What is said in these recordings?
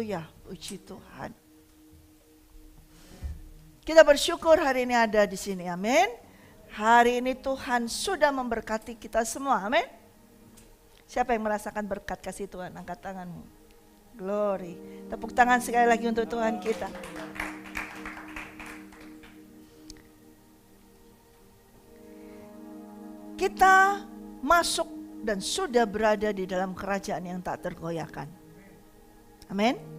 Haleluya, puji Tuhan. Kita bersyukur hari ini ada di sini, amin. Hari ini Tuhan sudah memberkati kita semua, amin. Siapa yang merasakan berkat kasih Tuhan? Angkat tanganmu. Glory. Tepuk tangan sekali lagi untuk Tuhan kita. Kita masuk dan sudah berada di dalam kerajaan yang tak tergoyahkan. Amin.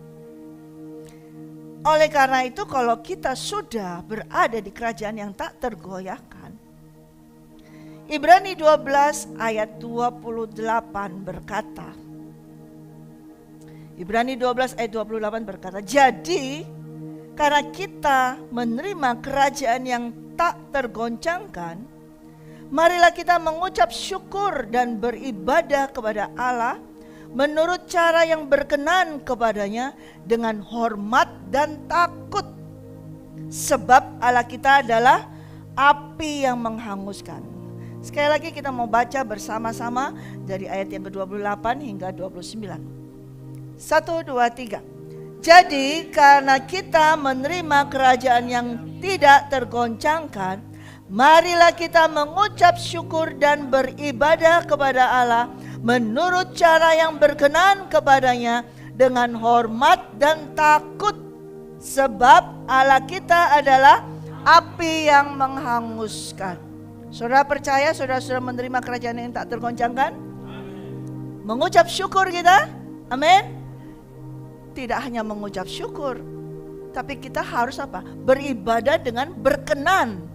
Oleh karena itu kalau kita sudah berada di kerajaan yang tak tergoyahkan, Ibrani 12 ayat 28 berkata, Ibrani 12 ayat 28 berkata, jadi karena kita menerima kerajaan yang tak tergoncangkan, marilah kita mengucap syukur dan beribadah kepada Allah menurut cara yang berkenan kepadanya dengan hormat dan takut. Sebab Allah kita adalah api yang menghanguskan. Sekali lagi kita mau baca bersama-sama dari ayat yang ke-28 hingga 29. 1, 2, 3. Jadi karena kita menerima kerajaan yang tidak tergoncangkan, marilah kita mengucap syukur dan beribadah kepada Allah menurut cara yang berkenan kepadanya dengan hormat dan takut. Sebab Allah kita adalah api yang menghanguskan. Saudara percaya saudara sudah menerima kerajaan yang tak tergoncangkan? Mengucap syukur kita, amin. Tidak hanya mengucap syukur, tapi kita harus apa? Beribadah dengan berkenan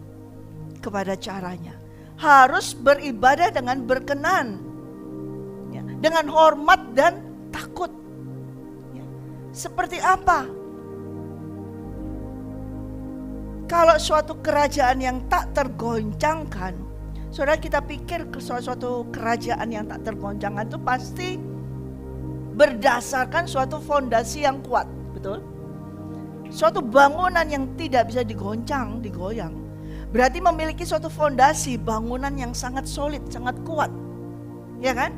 kepada caranya. Harus beribadah dengan berkenan, ya, dengan hormat dan takut. Ya. Seperti apa? Kalau suatu kerajaan yang tak tergoncangkan, saudara kita pikir suatu kerajaan yang tak tergoncangkan itu pasti berdasarkan suatu fondasi yang kuat, betul? Suatu bangunan yang tidak bisa digoncang, digoyang. Berarti memiliki suatu fondasi bangunan yang sangat solid, sangat kuat. Ya kan?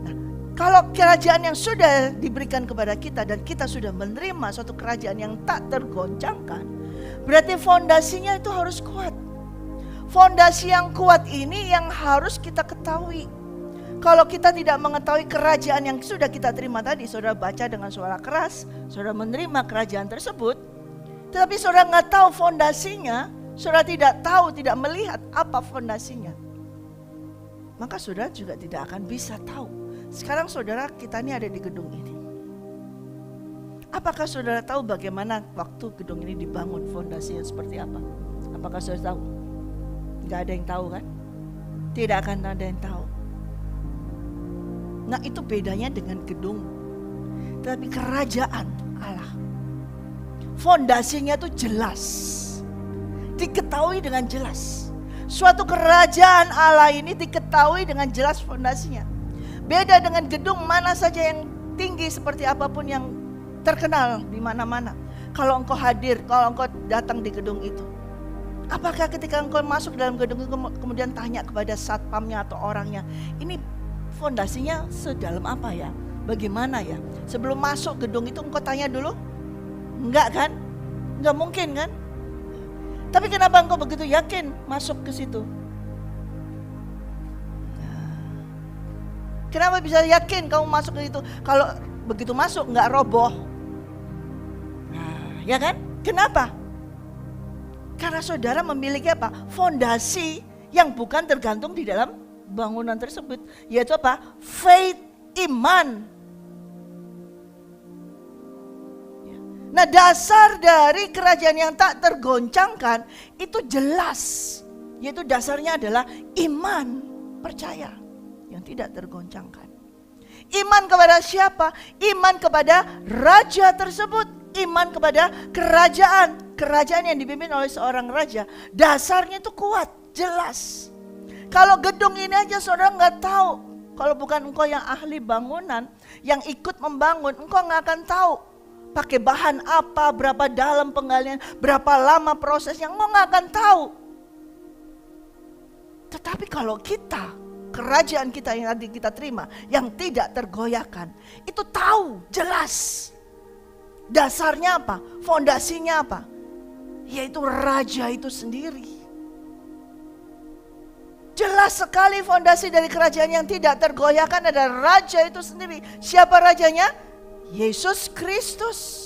Nah, kalau kerajaan yang sudah diberikan kepada kita dan kita sudah menerima suatu kerajaan yang tak tergoncangkan, berarti fondasinya itu harus kuat. Fondasi yang kuat ini yang harus kita ketahui. Kalau kita tidak mengetahui kerajaan yang sudah kita terima tadi, saudara baca dengan suara keras, saudara menerima kerajaan tersebut, tetapi saudara nggak tahu fondasinya, saudara tidak tahu, tidak melihat apa fondasinya, maka saudara juga tidak akan bisa tahu. Sekarang saudara kita ini ada di gedung ini. Apakah saudara tahu bagaimana waktu gedung ini dibangun, fondasinya seperti apa? Apakah saudara tahu? Nggak ada yang tahu kan? Tidak akan ada yang tahu. Nah itu bedanya dengan gedung. Tapi kerajaan Allah, fondasinya itu jelas, diketahui dengan jelas. Suatu kerajaan Allah ini diketahui dengan jelas fondasinya. Beda dengan gedung mana saja yang tinggi seperti apapun yang terkenal di mana-mana. Kalau engkau hadir, kalau engkau datang di gedung itu, apakah ketika engkau masuk dalam gedung itu kemudian tanya kepada satpamnya atau orangnya, ini fondasinya sedalam apa ya? Bagaimana ya? Sebelum masuk gedung itu engkau tanya dulu? Enggak kan? Enggak mungkin kan? Tapi kenapa engkau begitu yakin masuk ke situ? Kenapa bisa yakin kamu masuk ke situ? Kalau begitu masuk enggak roboh? Nah, ya kan? Kenapa? Karena saudara memiliki apa? Fondasi yang bukan tergantung di dalam bangunan tersebut, yaitu apa? Faith, iman. Nah dasar dari kerajaan yang tak tergoncangkan itu jelas, yaitu dasarnya adalah iman, percaya yang tidak tergoncangkan. Iman kepada siapa? Iman kepada raja tersebut, iman kepada kerajaan yang dipimpin oleh seorang raja. Dasarnya itu kuat, jelas. Kalau gedung ini aja saudara nggak tahu, kalau bukan engkau yang ahli bangunan, yang ikut membangun, engkau nggak akan tahu pakai bahan apa, berapa dalam penggalian, berapa lama prosesnya, engkau nggak akan tahu. Tetapi kalau kita, kerajaan kita yang nanti kita terima, yang tidak tergoyahkan, itu tahu, jelas. Dasarnya apa? Fondasinya apa? Yaitu raja itu sendiri. Jelas sekali fondasi dari kerajaan yang tidak tergoyahkan adalah raja itu sendiri. Siapa rajanya? Yesus Kristus.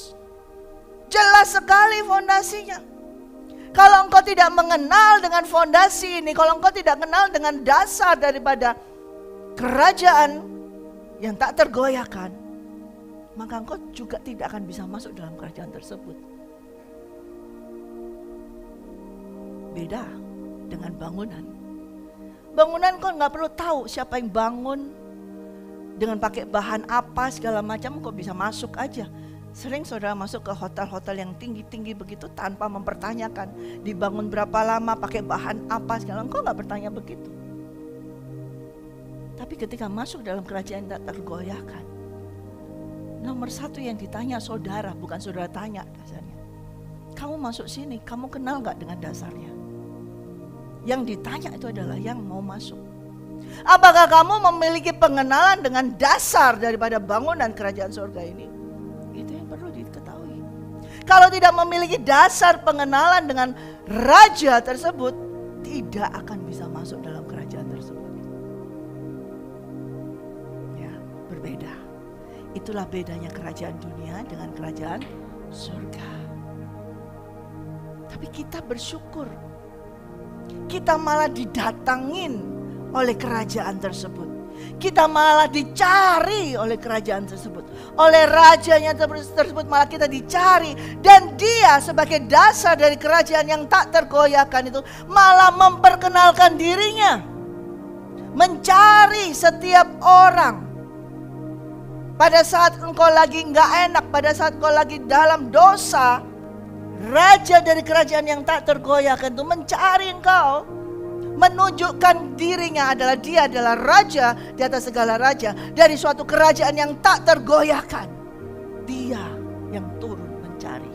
Jelas sekali fondasinya. Kalau engkau tidak mengenal dengan fondasi ini, kalau engkau tidak kenal dengan dasar daripada kerajaan yang tak tergoyahkan, maka engkau juga tidak akan bisa masuk dalam kerajaan tersebut. Beda dengan bangunan. Bangunan kau nggak perlu tahu siapa yang bangun, dengan pakai bahan apa segala macam, kau bisa masuk aja. Sering saudara masuk ke hotel-hotel yang tinggi-tinggi begitu tanpa mempertanyakan dibangun berapa lama, pakai bahan apa segala, kau nggak bertanya begitu. Tapi ketika masuk dalam kerajaan tak tergoyahkan, nomor satu yang ditanya saudara, bukan saudara tanya dasarnya. Kamu masuk sini, kamu kenal gak dengan dasarnya? Yang ditanya itu adalah yang mau masuk. Apakah kamu memiliki pengenalan dengan dasar daripada bangunan kerajaan surga ini? Itu yang perlu diketahui. Kalau tidak memiliki dasar pengenalan dengan raja tersebut, tidak akan bisa masuk dalam kerajaan tersebut. Ya, berbeda. Itulah bedanya kerajaan dunia dengan kerajaan surga. Tapi kita bersyukur, kita malah didatangin oleh kerajaan tersebut. Kita malah dicari oleh kerajaan tersebut. Oleh rajanya tersebut malah kita dicari. Dan dia sebagai dasar dari kerajaan yang tak tergoyahkan itu malah memperkenalkan dirinya. Mencari setiap orang. Pada saat engkau lagi gak enak, pada saat engkau lagi dalam dosa, raja dari kerajaan yang tak tergoyahkan itu mencari engkau, menunjukkan dirinya adalah dia adalah raja di atas segala raja dari suatu kerajaan yang tak tergoyahkan. Dia yang turun mencari.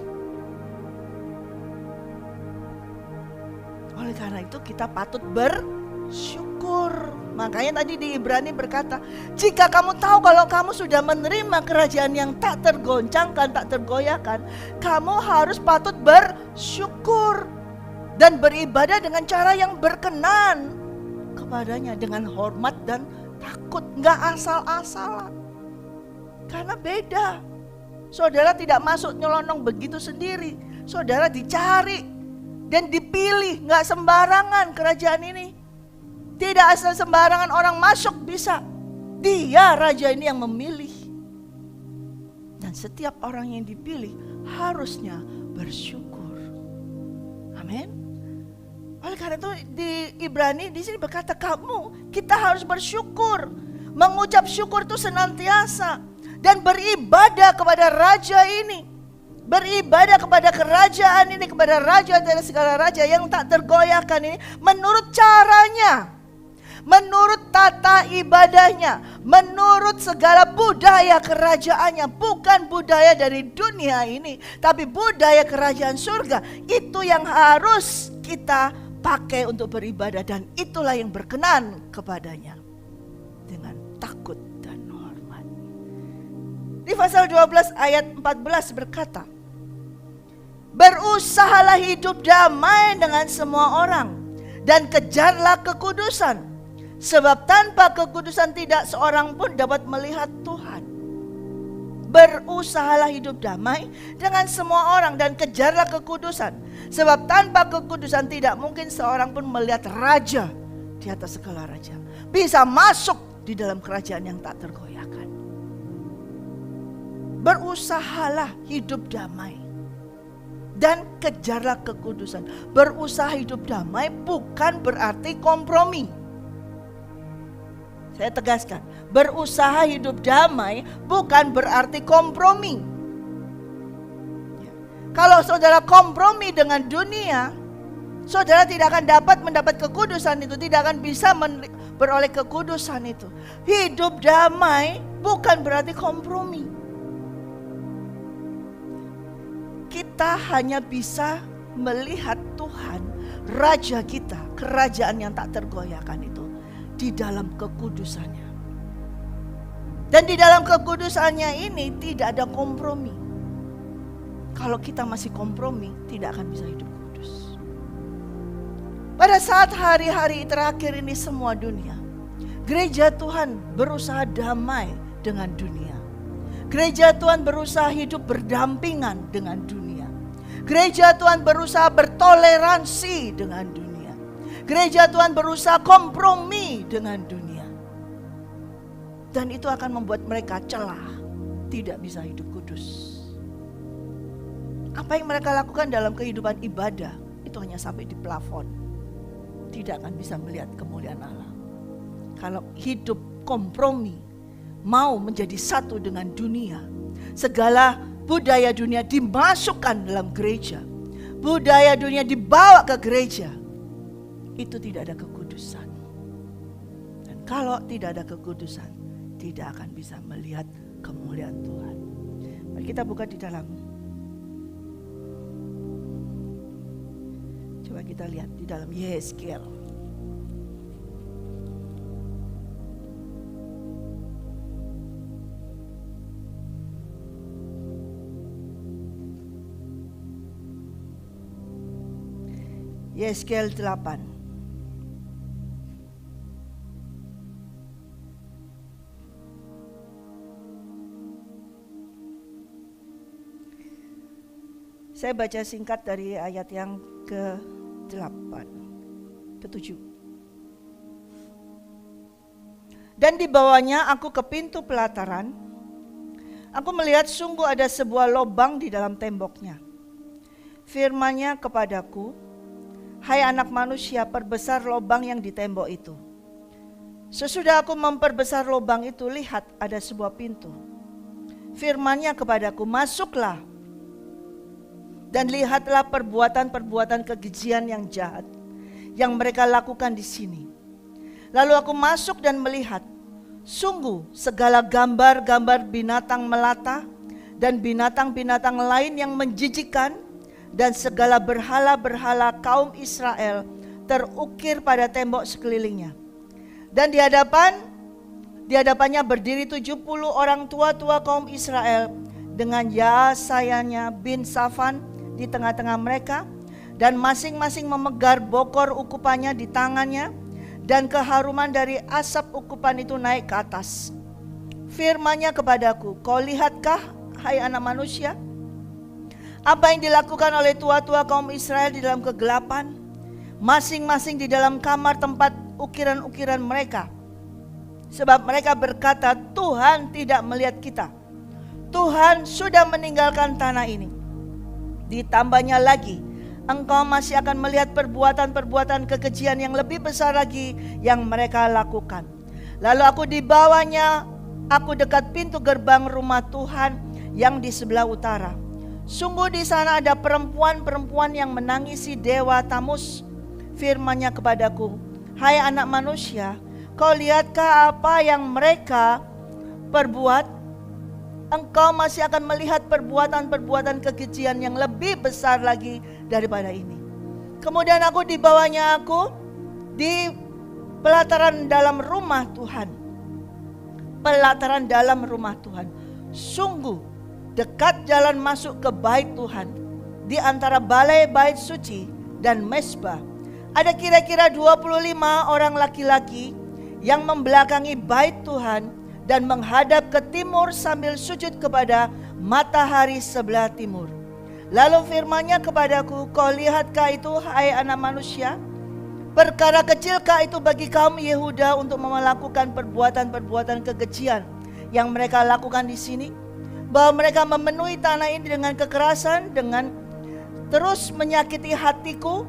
Oleh karena itu kita patut bersyukur. Makanya tadi di Ibrani berkata, jika kamu tahu kalau kamu sudah menerima kerajaan yang tak tergoncangkan, tak tergoyahkan, kamu harus patut bersyukur dan beribadah dengan cara yang berkenan kepadanya, dengan hormat dan takut, nggak asal-asalan. Karena beda. Saudara tidak masuk nyelonong begitu sendiri. Saudara dicari dan dipilih, nggak sembarangan kerajaan ini. Tidak asal sembarangan orang masuk bisa. Dia raja ini yang memilih. Dan setiap orang yang dipilih harusnya bersyukur. Amin. Oleh karena itu di Ibrani di sini berkata kita harus bersyukur. Mengucap syukur itu senantiasa. Dan beribadah kepada raja ini. Beribadah kepada kerajaan ini, kepada raja dari segala raja yang tak tergoyahkan ini. Menurut caranya. Menurut tata ibadahnya, menurut segala budaya kerajaannya, bukan budaya dari dunia ini, tapi budaya kerajaan surga. Itu yang harus kita pakai untuk beribadah, dan itulah yang berkenan kepadanya dengan takut dan hormat. Di pasal 12 ayat 14 berkata, berusahalah hidup damai dengan semua orang dan kejarlah kekudusan. Sebab tanpa kekudusan tidak seorang pun dapat melihat Tuhan. Berusahalah hidup damai dengan semua orang dan kejarlah kekudusan. Sebab tanpa kekudusan tidak mungkin seorang pun melihat raja di atas segala raja. Bisa masuk di dalam kerajaan yang tak tergoyahkan. Berusahalah hidup damai dan kejarlah kekudusan. Berusaha hidup damai bukan berarti kompromi. Saya tegaskan, berusaha hidup damai bukan berarti kompromi. Kalau saudara kompromi dengan dunia, saudara tidak akan dapat mendapat kekudusan itu, tidak akan bisa beroleh kekudusan itu. Hidup damai bukan berarti kompromi. Kita hanya bisa melihat Tuhan, Raja kita, kerajaan yang tak tergoyahkan itu, di dalam kekudusannya. Dan di dalam kekudusannya ini tidak ada kompromi. Kalau kita masih kompromi, tidak akan bisa hidup kudus. Pada saat hari-hari terakhir ini semua dunia, gereja Tuhan berusaha damai dengan dunia. Gereja Tuhan berusaha hidup berdampingan dengan dunia. Gereja Tuhan berusaha bertoleransi dengan dunia. Gereja Tuhan berusaha kompromi dengan dunia. Dan itu akan membuat mereka celah, tidak bisa hidup kudus. Apa yang mereka lakukan dalam kehidupan ibadah itu hanya sampai di plafon. Tidak akan bisa melihat kemuliaan Allah. Kalau hidup kompromi, mau menjadi satu dengan dunia, segala budaya dunia dimasukkan dalam gereja, budaya dunia dibawa ke gereja, itu tidak ada kekudusan. Dan kalau tidak ada kekudusan, tidak akan bisa melihat kemuliaan Tuhan. Mari kita buka di dalam, coba kita lihat di dalam Yeskel. Yeskel 8. Saya baca singkat dari ayat yang ke-8, ke-7. Dan dibawanya aku ke pintu pelataran. Aku melihat sungguh ada sebuah lubang di dalam temboknya. Firman-Nya kepadaku, hai anak manusia, perbesar lubang yang di tembok itu. Sesudah aku memperbesar lubang itu, lihat ada sebuah pintu. Firman-Nya kepadaku, masuklah. Dan lihatlah perbuatan-perbuatan kekejian yang jahat yang mereka lakukan di sini. Lalu aku masuk dan melihat, sungguh segala gambar-gambar binatang melata dan binatang-binatang lain yang menjijikkan dan segala berhala-berhala kaum Israel terukir pada tembok sekelilingnya. Dan di hadapannya berdiri 70 orang tua-tua kaum Israel dengan Yaasayanya bin Safan di tengah-tengah mereka, dan masing-masing memegang bokor ukupannya di tangannya, dan keharuman dari asap ukupan itu naik ke atas. Firman-Nya kepadaku, kau lihatkah, hai anak manusia, apa yang dilakukan oleh tua-tua kaum Israel di dalam kegelapan, masing-masing di dalam kamar tempat ukiran-ukiran mereka. Sebab mereka berkata, Tuhan tidak melihat kita, Tuhan sudah meninggalkan tanah ini. Ditambahnya lagi, engkau masih akan melihat perbuatan-perbuatan kekejian yang lebih besar lagi yang mereka lakukan. Lalu aku dibawanya, aku dekat pintu gerbang rumah Tuhan yang di sebelah utara. Sungguh di sana ada perempuan-perempuan yang menangisi dewa Tamus. Firman-Nya kepadaku, hai anak manusia, kau lihatkah apa yang mereka perbuat? Engkau masih akan melihat perbuatan-perbuatan kekejian yang lebih besar lagi daripada ini. Kemudian aku dibawanya aku di pelataran dalam rumah Tuhan. Pelataran dalam rumah Tuhan. Sungguh dekat jalan masuk ke bait Tuhan. Di antara balai bait suci dan mezbah, ada kira-kira 25 orang laki-laki yang membelakangi bait Tuhan dan menghadap ke timur sambil sujud kepada matahari sebelah timur. Lalu firman-Nya kepadaku, kau lihatkah itu, hai anak manusia? Perkara kecilkah itu bagi kaum Yehuda untuk melakukan perbuatan-perbuatan kekejian yang mereka lakukan di sini? Bahwa mereka memenuhi tanah ini dengan kekerasan, dengan terus menyakiti hatiku.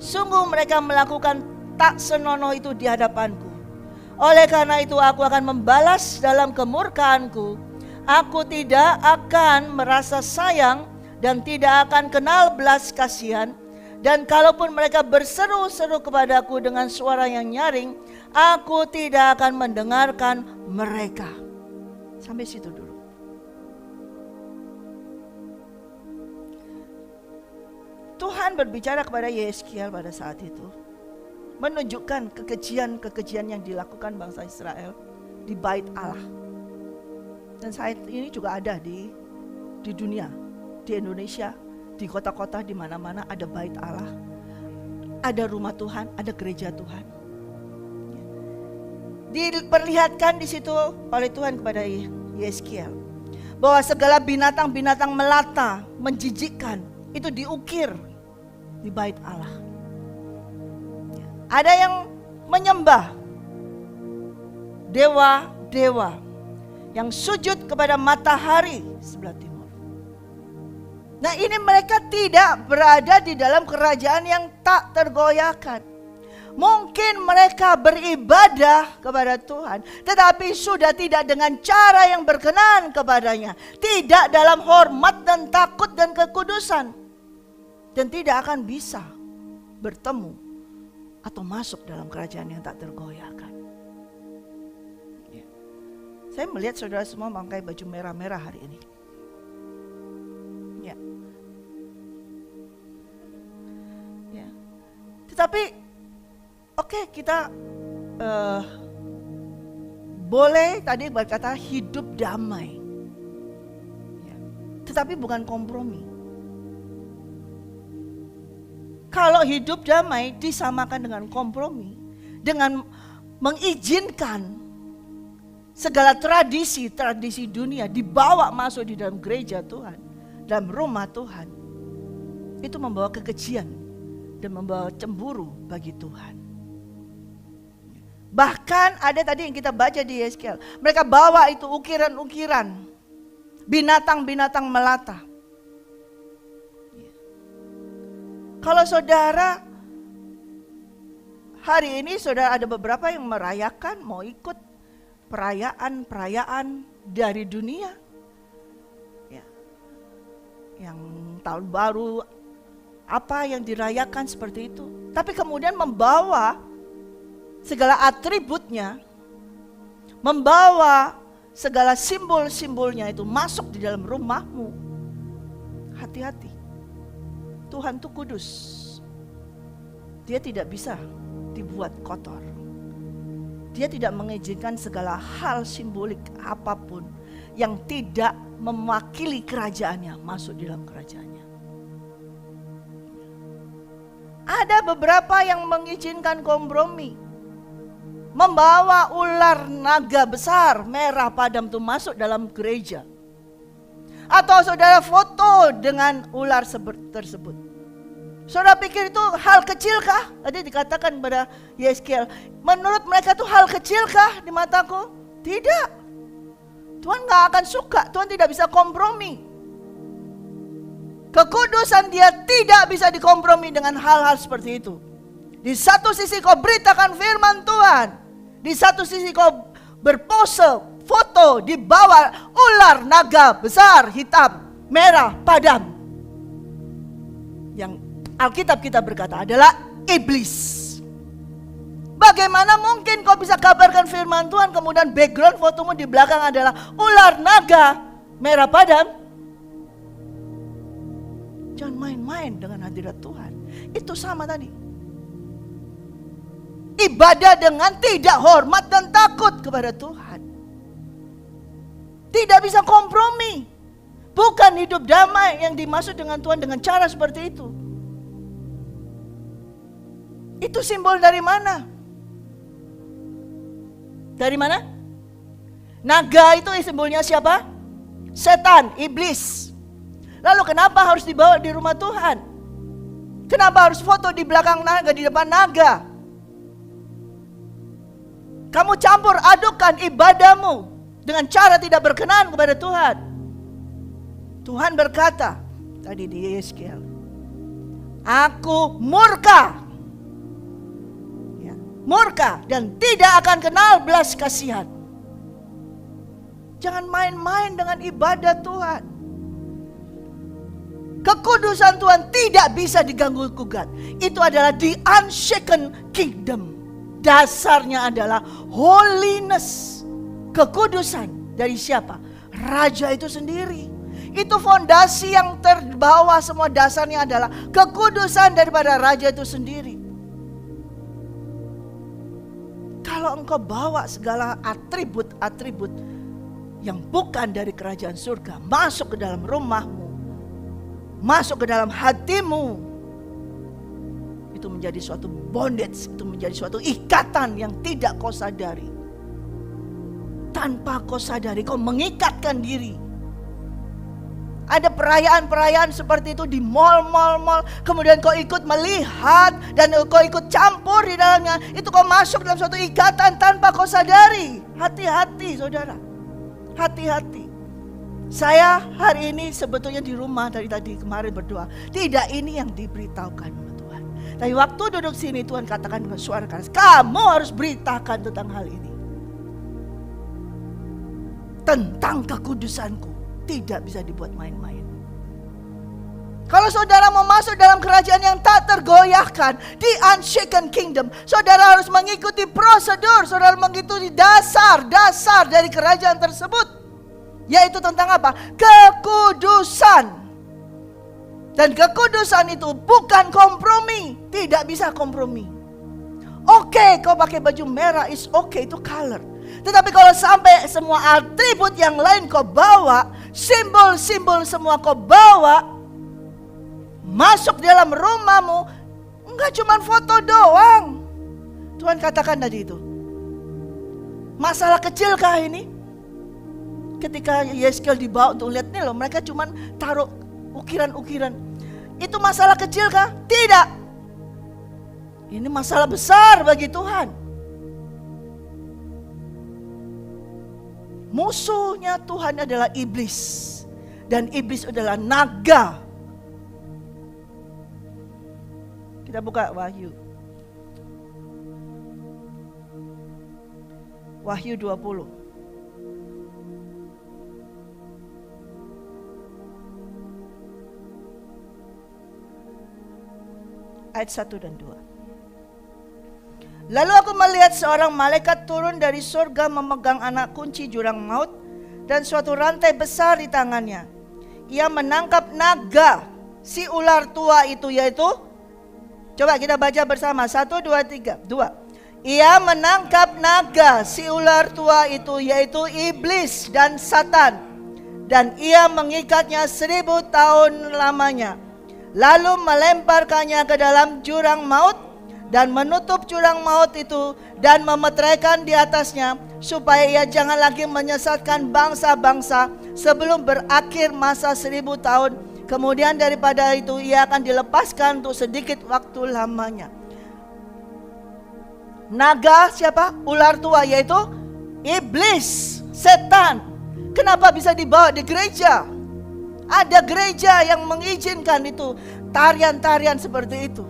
Sungguh mereka melakukan tak senonoh itu di hadapanku. Oleh karena itu aku akan membalas dalam kemurkaanku. Aku tidak akan merasa sayang dan tidak akan kenal belas kasihan. Dan kalaupun mereka berseru-seru kepadaku dengan suara yang nyaring, aku tidak akan mendengarkan mereka. Sampai situ dulu. Tuhan berbicara kepada Yeskel pada saat itu, menunjukkan kekejian-kekejian yang dilakukan bangsa Israel di bait Allah. Dan saat ini juga ada di dunia. di Indonesia, di kota-kota, di mana-mana ada bait Allah, ada rumah Tuhan, ada gereja Tuhan. Diperlihatkan di situ oleh Tuhan kepada Yeskiel bahwa segala binatang-binatang melata, menjijikkan, itu diukir di bait Allah. Ada yang menyembah dewa-dewa yang sujud kepada matahari sebelah timur. Nah, ini mereka tidak berada di dalam kerajaan yang tak tergoyahkan. Mungkin mereka beribadah kepada Tuhan, tetapi sudah tidak dengan cara yang berkenan kepadanya. Tidak dalam hormat dan takut dan kekudusan. Dan tidak akan bisa bertemu atau masuk dalam kerajaan yang tak tergoyahkan. Ya. Saya melihat saudara semua memakai baju merah-merah hari ini. Ya. Ya. Tetapi oke, kita boleh tadi berkata hidup damai, ya. Tetapi bukan kompromi. Kalau hidup damai disamakan dengan kompromi, dengan mengizinkan segala tradisi dunia dibawa masuk di dalam gereja Tuhan, dalam rumah Tuhan, itu membawa kekejian dan membawa cemburu bagi Tuhan. Bahkan ada tadi yang kita baca di Yeskiel, mereka bawa itu ukiran-ukiran binatang-binatang melata. Kalau saudara hari ini saudara ada beberapa yang merayakan, mau ikut perayaan-perayaan dari dunia, ya. Yang tahun baru apa yang dirayakan seperti itu, tapi kemudian membawa segala atributnya, membawa segala simbol-simbolnya itu masuk di dalam rumahmu. Hati-hati, Tuhan itu kudus. Dia tidak bisa dibuat kotor. Dia tidak mengizinkan segala hal simbolik apapun yang tidak mewakili kerajaannya masuk di dalam kerajaannya. Ada beberapa yang mengizinkan kompromi, membawa ular naga besar merah padam itu masuk dalam gereja. Atau saudara foto dengan ular tersebut. Saudara pikir itu hal kecilkah? Tadi dikatakan kepada Yeskiel, menurut mereka itu hal kecilkah di mataku? Tidak. Tuhan gak akan suka, Tuhan tidak bisa kompromi. Kekudusan dia tidak bisa dikompromi dengan hal-hal seperti itu. Di satu sisi kau beritakan firman Tuhan, di satu sisi kau berpose foto di bawah ular naga besar hitam merah padam, yang Alkitab kita berkata adalah iblis. Bagaimana mungkin kau bisa kabarkan firman Tuhan kemudian background fotomu di belakang adalah ular naga merah padam? Jangan main-main dengan hadirat Tuhan. Itu sama tadi. Ibadah dengan tidak hormat dan takut kepada Tuhan. Tidak bisa kompromi. Bukan hidup damai yang dimaksud dengan Tuhan dengan cara seperti itu. Itu simbol dari mana? Dari mana? Naga itu simbolnya siapa? Setan, iblis. Lalu kenapa harus dibawa di rumah Tuhan? Kenapa harus foto di belakang naga, di depan naga? Kamu campur adukan ibadahmu dengan cara tidak berkenan kepada Tuhan. Tuhan berkata tadi di Yeskiel, aku murka, ya, murka dan tidak akan kenal belas kasihan. Jangan main-main dengan ibadah Tuhan. Kekudusan Tuhan tidak bisa diganggu gugat. Itu adalah the unshaken kingdom. Dasarnya adalah holiness. Kekudusan dari siapa? Raja itu sendiri. Itu fondasi yang terbawa, semua dasarnya adalah kekudusan daripada raja itu sendiri. Kalau engkau bawa segala atribut-atribut yang bukan dari kerajaan surga masuk ke dalam rumahmu, masuk ke dalam hatimu, itu menjadi suatu bondage, itu menjadi suatu ikatan yang tidak kau sadari. Tanpa kau sadari, kau mengikatkan diri. Ada perayaan-perayaan seperti itu di mall, kemudian kau ikut melihat dan kau ikut campur di dalamnya. Itu kau masuk dalam suatu ikatan tanpa kau sadari. Hati-hati saudara, hati-hati. Saya hari ini sebetulnya di rumah dari tadi kemarin berdoa, tidak ini yang diberitahukan sama Tuhan. Tapi waktu duduk sini Tuhan katakan dengan suara keras, kamu harus beritakan tentang hal ini. Tentang kekudusanku tidak bisa dibuat main-main. Kalau saudara mau masuk dalam kerajaan yang tak tergoyahkan, the unshaken kingdom, saudara harus mengikuti prosedur, saudara mengikuti dasar dari kerajaan tersebut. Yaitu tentang apa? Kekudusan. Dan kekudusan itu bukan kompromi. Tidak bisa kompromi. Oke, kau pakai baju merah is oke, itu color. Tetapi kalau sampai semua atribut yang lain kau bawa, simbol-simbol semua kau bawa, masuk dalam rumahmu, enggak cuma foto doang. Tuhan katakan tadi itu, masalah kecilkah ini? Ketika Yeskel dibawa untuk lihat nih loh, mereka cuma taruh ukiran-ukiran. Itu masalah kecil kah? Tidak. Ini masalah besar bagi Tuhan. Musuhnya Tuhan adalah iblis. Dan iblis adalah naga. Kita buka Wahyu. Wahyu 20. Ayat 1 dan 2. Lalu aku melihat seorang malaikat turun dari surga memegang anak kunci jurang maut dan suatu rantai besar di tangannya. Ia menangkap naga, si ular tua itu, yaitu, coba kita baca bersama, 1, 2, 3, 2. Ia menangkap naga, si ular tua itu, yaitu iblis dan Satan, dan ia mengikatnya 1000 tahun lamanya. Lalu melemparkannya ke dalam jurang maut dan menutup jurang maut itu dan memeteraikan di atasnya supaya ia jangan lagi menyesatkan bangsa-bangsa sebelum berakhir masa 1000 tahun. Kemudian daripada itu ia akan dilepaskan untuk sedikit waktu lamanya. Naga siapa? Ular tua, yaitu iblis, setan. Kenapa bisa dibawa di gereja? Ada gereja yang mengizinkan itu, tarian-tarian seperti itu.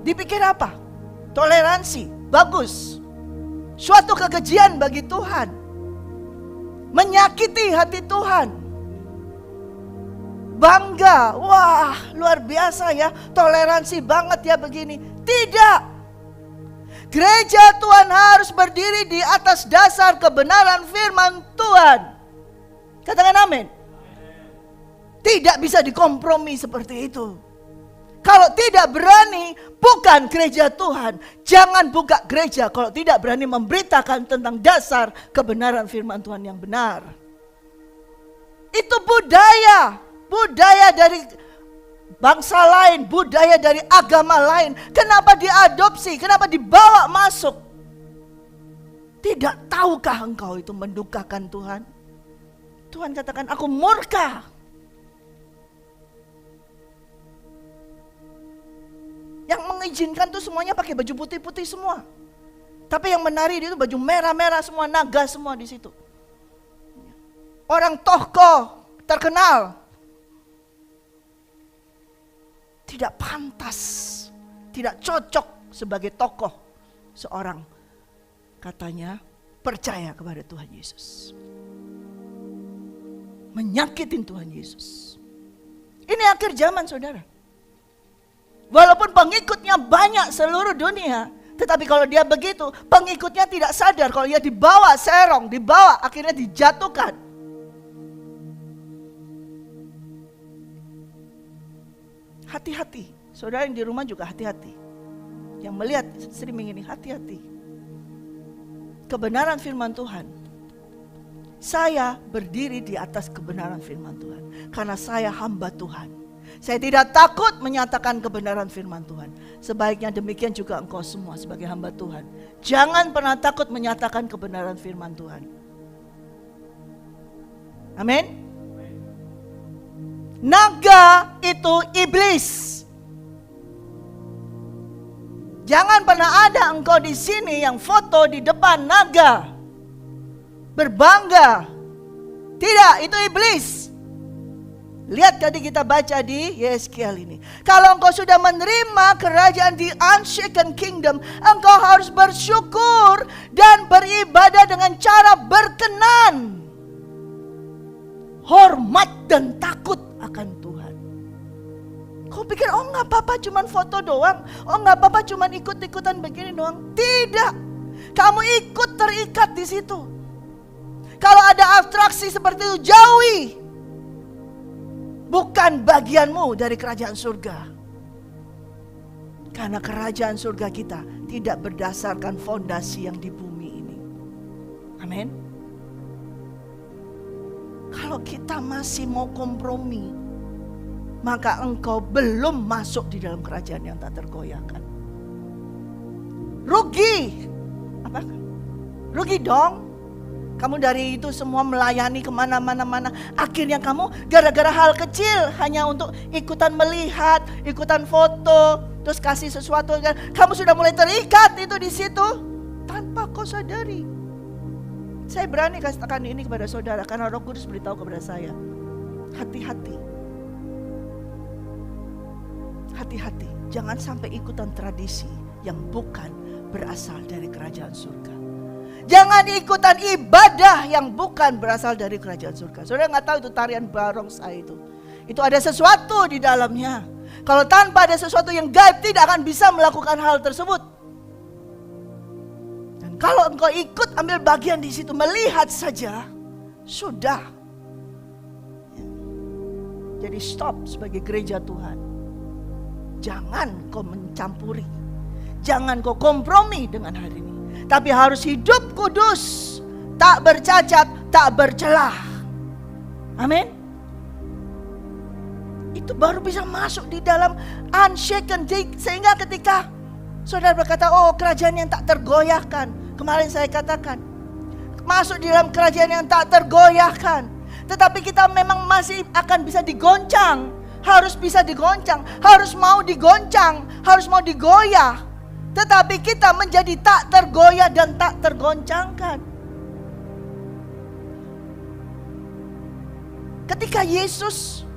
Dipikir apa? Toleransi, bagus. Suatu kekejian bagi Tuhan. Menyakiti hati Tuhan. Bangga, wah luar biasa ya, toleransi banget ya begini. Tidak. Gereja Tuhan harus berdiri di atas dasar kebenaran firman Tuhan. Katakan amin. Tidak bisa dikompromi seperti itu. Kalau tidak berani, bukan gereja Tuhan. Jangan buka gereja kalau tidak berani memberitakan tentang dasar kebenaran firman Tuhan yang benar. Itu budaya dari bangsa lain, budaya dari agama lain. Kenapa diadopsi? Kenapa dibawa masuk? Tidak tahukah engkau itu mendukakan Tuhan? Tuhan katakan, aku murka. Yang mengizinkan tuh semuanya pakai baju putih-putih semua. Tapi yang menari itu baju merah-merah semua, naga semua di situ. Orang tokoh terkenal. Tidak pantas, tidak cocok sebagai tokoh seorang, katanya, percaya kepada Tuhan Yesus. Menyakitin Tuhan Yesus. Ini akhir zaman saudara. Walaupun pengikutnya banyak seluruh dunia, tetapi kalau dia begitu, pengikutnya tidak sadar kalau dia dibawa serong, dibawa akhirnya dijatuhkan. Hati-hati, saudara yang di rumah juga hati-hati. Yang melihat streaming ini hati-hati. Kebenaran firman Tuhan Saya berdiri di atas kebenaran firman Tuhan karena saya hamba Tuhan. Saya tidak takut menyatakan kebenaran firman Tuhan. Sebaiknya demikian juga engkau semua sebagai hamba Tuhan. Jangan pernah takut menyatakan kebenaran firman Tuhan. Amin. Naga itu iblis. Jangan pernah ada engkau di sini yang foto di depan naga, berbangga. Tidak, itu iblis. Lihat tadi kita baca di Yeskiel ini. Kalau engkau sudah menerima kerajaan di unshaken kingdom, engkau harus bersyukur dan beribadah dengan cara berkenan, hormat dan takut akan Tuhan. Kau pikir, oh nggak apa-apa cuman foto doang, oh nggak apa-apa cuman ikut-ikutan begini doang. Tidak, kamu ikut terikat di situ. Kalau ada abstraksi seperti itu, jauhi. Bukan bagianmu dari kerajaan surga. Karena kerajaan surga kita tidak berdasarkan fondasi yang di bumi ini. Amin. Kalau kita masih mau kompromi, maka engkau belum masuk di dalam kerajaan yang tak tergoyahkan. Rugi. Apa? Rugi dong. Kamu dari itu semua melayani kemana-mana. Akhirnya kamu gara-gara hal kecil, hanya untuk ikutan melihat, ikutan foto, terus kasih sesuatu, kamu sudah mulai terikat itu di situ tanpa kau sadari. Saya berani katakan ini kepada saudara karena Roh Kudus beritahu kepada saya. Hati-hati. Hati-hati, jangan sampai ikutan tradisi yang bukan berasal dari kerajaan surga. Jangan ikutan ibadah yang bukan berasal dari kerajaan surga. Saudara nggak tahu itu tarian barongsai itu. Itu ada sesuatu di dalamnya. Kalau tanpa ada sesuatu yang gaib, tidak akan bisa melakukan hal tersebut. Dan kalau engkau ikut ambil bagian di situ, melihat saja, sudah. Jadi stop sebagai gereja Tuhan. Jangan kau mencampuri. Jangan kau kompromi dengan hari ini. Tapi harus hidup kudus, tak bercacat, tak bercelah. Amin. Itu baru bisa masuk di dalam unshaken. Sehingga ketika saudara berkata, oh kerajaan yang tak tergoyahkan. Kemarin saya katakan, masuk di dalam kerajaan yang tak tergoyahkan. Tetapi kita memang masih akan bisa digoncang. Harus bisa digoncang, harus mau digoncang, harus mau digoyah. Tetapi kita menjadi tak tergoyah dan tak tergoncangkan. Ketika Yesus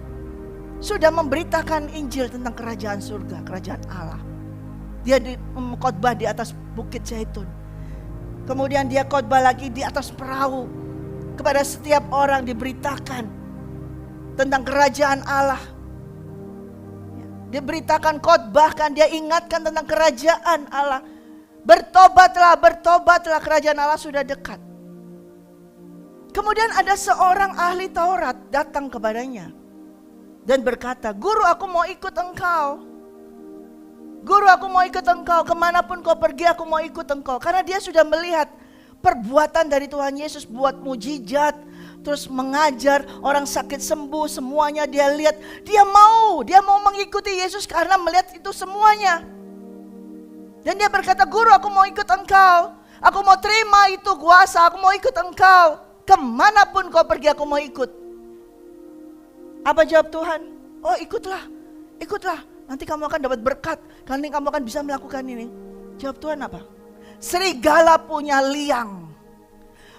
sudah memberitakan Injil tentang kerajaan surga, kerajaan Allah, dia khotbah di atas Bukit Zaitun. Kemudian dia khotbah lagi di atas perahu. Kepada setiap orang diberitakan tentang kerajaan Allah. Diberitakan khotbah, dia ingatkan tentang kerajaan Allah. Bertobatlah, bertobatlah, kerajaan Allah sudah dekat. Kemudian ada seorang ahli Taurat datang kepadanya dan berkata, Guru, aku mau ikut engkau. Guru, aku mau ikut engkau. Kemanapun kau pergi, aku mau ikut engkau. Karena dia sudah melihat perbuatan dari Tuhan Yesus, buat mujizat, terus mengajar, orang sakit sembuh, semuanya dia lihat. Dia mau mengikuti Yesus karena melihat itu semuanya. Dan dia berkata, Guru, aku mau ikut engkau. Aku mau terima itu kuasa, aku mau ikut engkau. Kemanapun kau pergi, aku mau ikut. Apa jawab Tuhan? Oh, ikutlah, ikutlah. Nanti kamu akan dapat berkat, nanti kamu akan bisa melakukan ini. Jawab Tuhan apa? Serigala punya liang,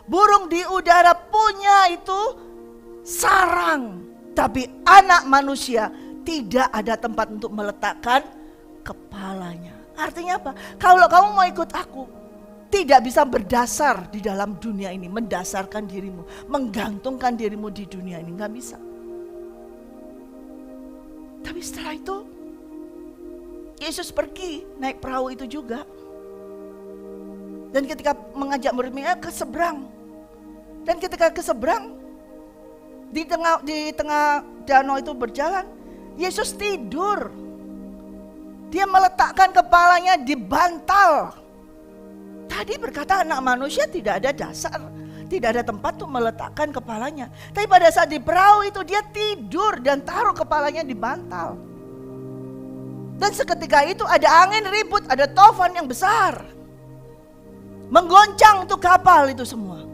burung di udara punya itu sarang, tapi anak manusia tidak ada tempat untuk meletakkan kepalanya. Artinya apa? Kalau kamu mau ikut aku, tidak bisa berdasar di dalam dunia ini, mendasarkan dirimu, menggantungkan dirimu di dunia ini, nggak bisa. Tapi setelah itu Yesus pergi naik perahu itu juga. Dan ketika mengajak murid-muridnya ke seberang. Dan ketika ke seberang, di tengah danau itu berjalan, Yesus tidur. Dia meletakkan kepalanya di bantal. Tadi berkata anak manusia tidak ada dasar, Tidak ada tempat untuk meletakkan kepalanya. Tapi pada saat di perahu itu dia tidur dan taruh kepalanya di bantal. Dan seketika itu ada angin ribut, ada tofan yang besar. Menggoncang itu kapal itu semua.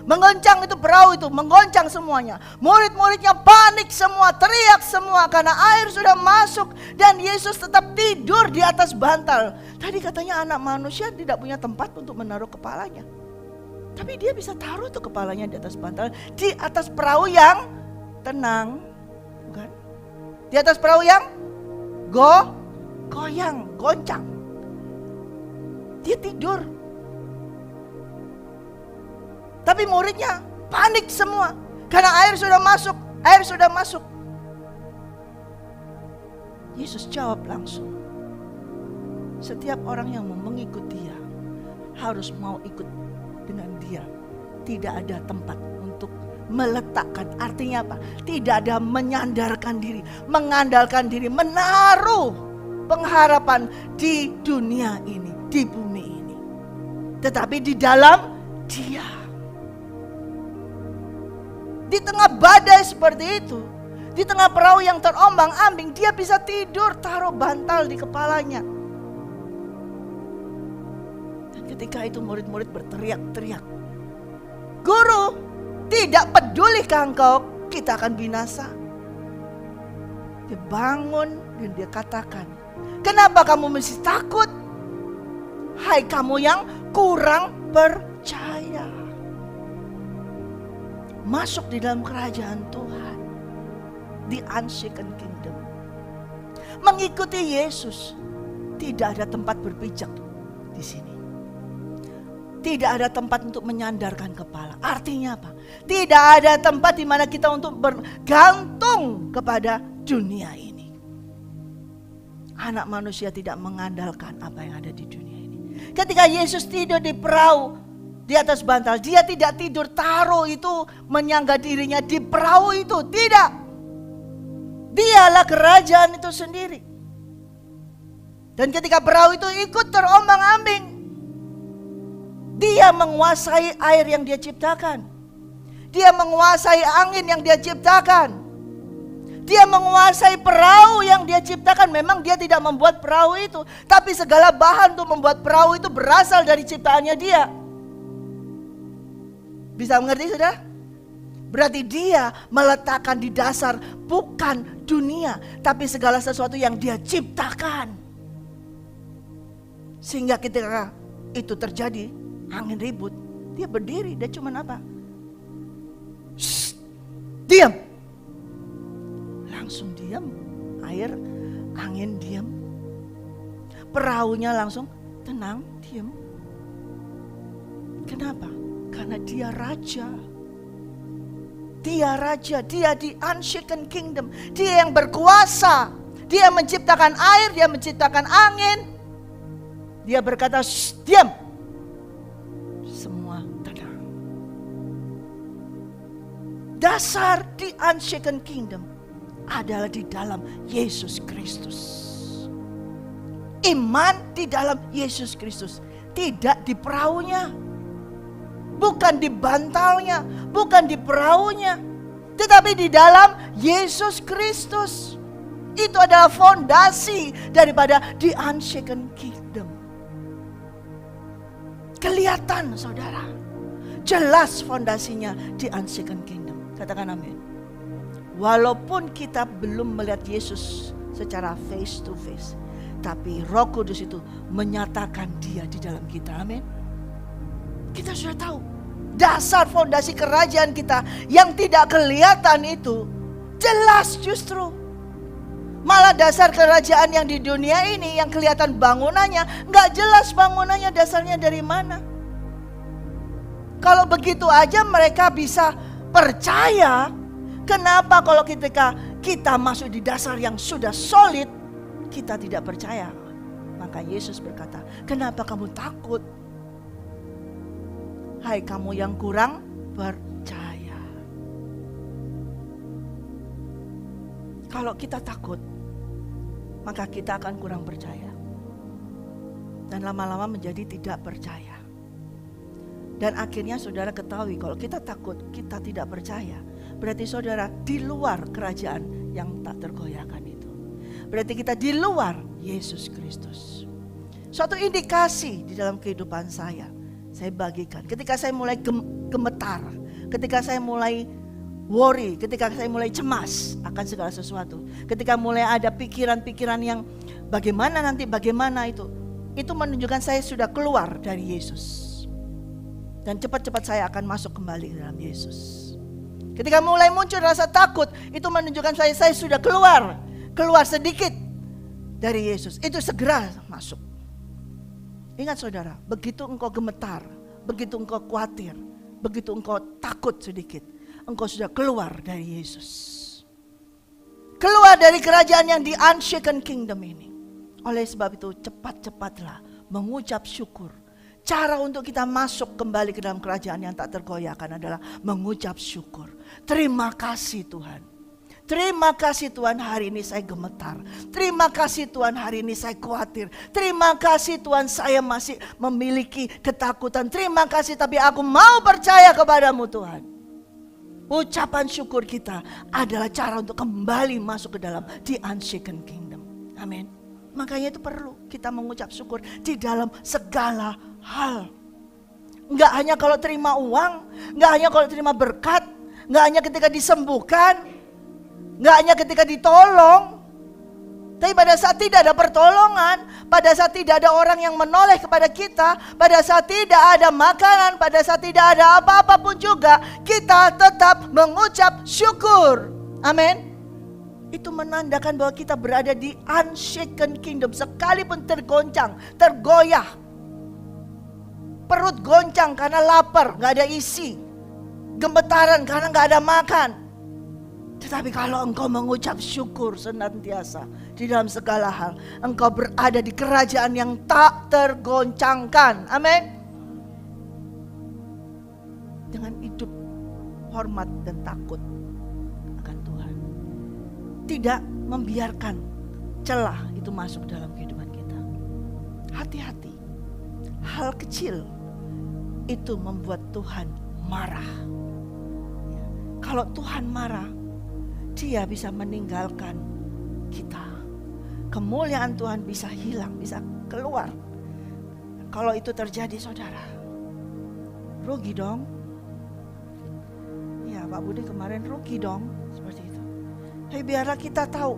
Menggoncang itu perahu itu, menggoncang semuanya. Murid-muridnya panik semua, teriak semua karena air sudah masuk. Dan Yesus tetap tidur di atas bantal. Tadi katanya anak manusia tidak punya tempat untuk menaruh kepalanya. Tapi dia bisa taruh tuh kepalanya di atas bantal. Di atas perahu yang tenang. Bukan? Di atas perahu yang goyang, goncang. Dia tidur. Tapi muridnya panik semua. Karena air sudah masuk. Yesus jawab langsung. Setiap orang yang mau mengikut dia harus mau ikut dengan dia. Tidak ada tempat untuk meletakkan. Artinya apa? Tidak ada menyandarkan diri, mengandalkan diri, menaruh pengharapan di dunia ini, di bumi ini. Tetapi di dalam dia. Di tengah badai seperti itu, di tengah perahu yang terombang-ambing, dia bisa tidur, taruh bantal di kepalanya. Dan ketika itu murid-murid berteriak-teriak, "Guru, tidak pedulikah engkau kita akan binasa?" Dia bangun dan dia katakan, "Kenapa kamu mesti takut? Hai kamu yang kurang percaya." Masuk di dalam kerajaan Tuhan, the unshaken kingdom. Mengikuti Yesus, tidak ada tempat berpijak di sini. Tidak ada tempat untuk menyandarkan kepala. Artinya apa? Tidak ada tempat di mana kita untuk bergantung kepada dunia ini. Anak manusia tidak mengandalkan apa yang ada di dunia ini. Ketika Yesus tidur di perahu, di atas bantal, dia tidak tidur taruh itu menyangga dirinya di perahu itu. Tidak. Dialah kerajaan itu sendiri. Dan ketika perahu itu ikut terombang-ambing, dia menguasai air yang dia ciptakan. Dia menguasai angin yang dia ciptakan. Dia menguasai perahu yang dia ciptakan. Memang dia tidak membuat perahu itu, tapi segala bahan untuk membuat perahu itu berasal dari ciptaannya dia. Bisa mengerti sudah? Berarti dia meletakkan di dasar bukan dunia, tapi segala sesuatu yang dia ciptakan. Sehingga ketika itu terjadi, angin ribut, dia berdiri, dia cuman apa? Shh, diam. Langsung diam, air, angin diam. Perahunya langsung tenang, diam. Kenapa? Karena dia raja. Dia raja, dia di unshaken kingdom. Dia yang berkuasa. Dia menciptakan air, dia menciptakan angin. Dia berkata, "Shh, diam." Semua tenang. Dasar di unshaken kingdom adalah di dalam Yesus Kristus. Iman di dalam Yesus Kristus, tidak di perahunya. Bukan di bantalnya, bukan di perahunya, tetapi di dalam Yesus Kristus. Itu adalah fondasi daripada the unshaken kingdom. Kelihatan saudara, jelas fondasinya the unshaken kingdom. Katakan amin. Walaupun kita belum melihat Yesus secara face to face, tapi Roh Kudus itu menyatakan dia di dalam kita. Amin. Kita sudah tahu dasar fondasi kerajaan kita yang tidak kelihatan itu jelas justru. Malah dasar kerajaan yang di dunia ini yang kelihatan bangunannya gak jelas bangunannya dasarnya dari mana. Kalau begitu aja mereka bisa percaya, kenapa kalau ketika kita masuk di dasar yang sudah solid kita tidak percaya? Maka Yesus berkata, "Kenapa kamu takut? Hai kamu yang kurang percaya." Kalau kita takut, maka kita akan kurang percaya. Dan lama-lama menjadi tidak percaya. Dan akhirnya saudara ketahui kalau kita takut, kita tidak percaya, berarti saudara di luar kerajaan yang tak tergoyahkan itu. Berarti kita di luar Yesus Kristus. Suatu indikasi di dalam kehidupan saya bagikan. Ketika saya mulai gemetar, ketika saya mulai worry, ketika saya mulai cemas akan segala sesuatu, ketika mulai ada pikiran-pikiran yang bagaimana nanti, bagaimana itu menunjukkan saya sudah keluar dari Yesus. Dan cepat-cepat saya akan masuk kembali ke dalam Yesus. Ketika mulai muncul rasa takut, itu menunjukkan saya sudah keluar sedikit dari Yesus. Itu segera masuk. Ingat saudara, begitu engkau gemetar, begitu engkau khawatir, begitu engkau takut sedikit, engkau sudah keluar dari Yesus. Keluar dari kerajaan yang di unshaken kingdom ini. Oleh sebab itu cepat-cepatlah mengucap syukur. Cara untuk kita masuk kembali ke dalam kerajaan yang tak tergoyahkan adalah mengucap syukur. Terima kasih Tuhan. Terima kasih Tuhan, hari ini saya gemetar. Terima kasih Tuhan, hari ini saya khawatir. Terima kasih Tuhan, saya masih memiliki ketakutan. Terima kasih, tapi aku mau percaya kepadamu Tuhan. Ucapan syukur kita adalah cara untuk kembali masuk ke dalam the unshaken kingdom. Amin. Makanya itu perlu kita mengucap syukur di dalam segala hal. Enggak hanya kalau terima uang, enggak hanya kalau terima berkat, enggak hanya ketika disembuhkan, enggak hanya ketika ditolong. Tapi pada saat tidak ada pertolongan, pada saat tidak ada orang yang menoleh kepada kita, pada saat tidak ada makanan, pada saat tidak ada apa-apa pun juga, kita tetap mengucap syukur. Amin. Itu menandakan bahwa kita berada di unshaken kingdom. Sekalipun tergoncang, tergoyah, perut goncang karena lapar, gak ada isi, gemetaran karena gak ada makan. Tetapi kalau engkau mengucap syukur senantiasa di dalam segala hal, engkau berada di kerajaan yang tak tergoncangkan. Amin. Dengan hidup hormat dan takut akan Tuhan. Tidak membiarkan celah itu masuk dalam kehidupan kita. Hati-hati. Hal kecil itu membuat Tuhan marah. Kalau Tuhan marah, Dia bisa meninggalkan kita. Kemuliaan Tuhan bisa hilang, bisa keluar. Kalau itu terjadi saudara, rugi dong. Ya Pak Budi kemarin rugi dong, seperti itu. Tapi biarlah kita tahu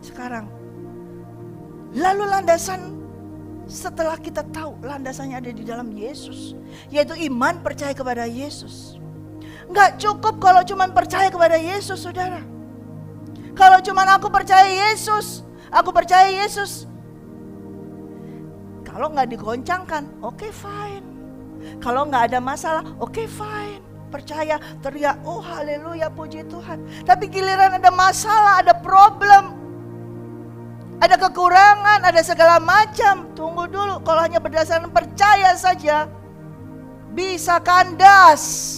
sekarang. Lalu landasan setelah kita tahu landasannya ada di dalam Yesus, yaitu iman percaya kepada Yesus. Enggak cukup kalau cuma percaya kepada Yesus saudara. Kalau cuma aku percaya Yesus, kalau nggak digoncangkan, oke, fine. Kalau nggak ada masalah, oke, fine. Percaya, teriak, oh haleluya, puji Tuhan. Tapi giliran ada masalah, ada problem, ada kekurangan, ada segala macam, tunggu dulu. Kalau hanya berdasarkan percaya saja, bisa kandas.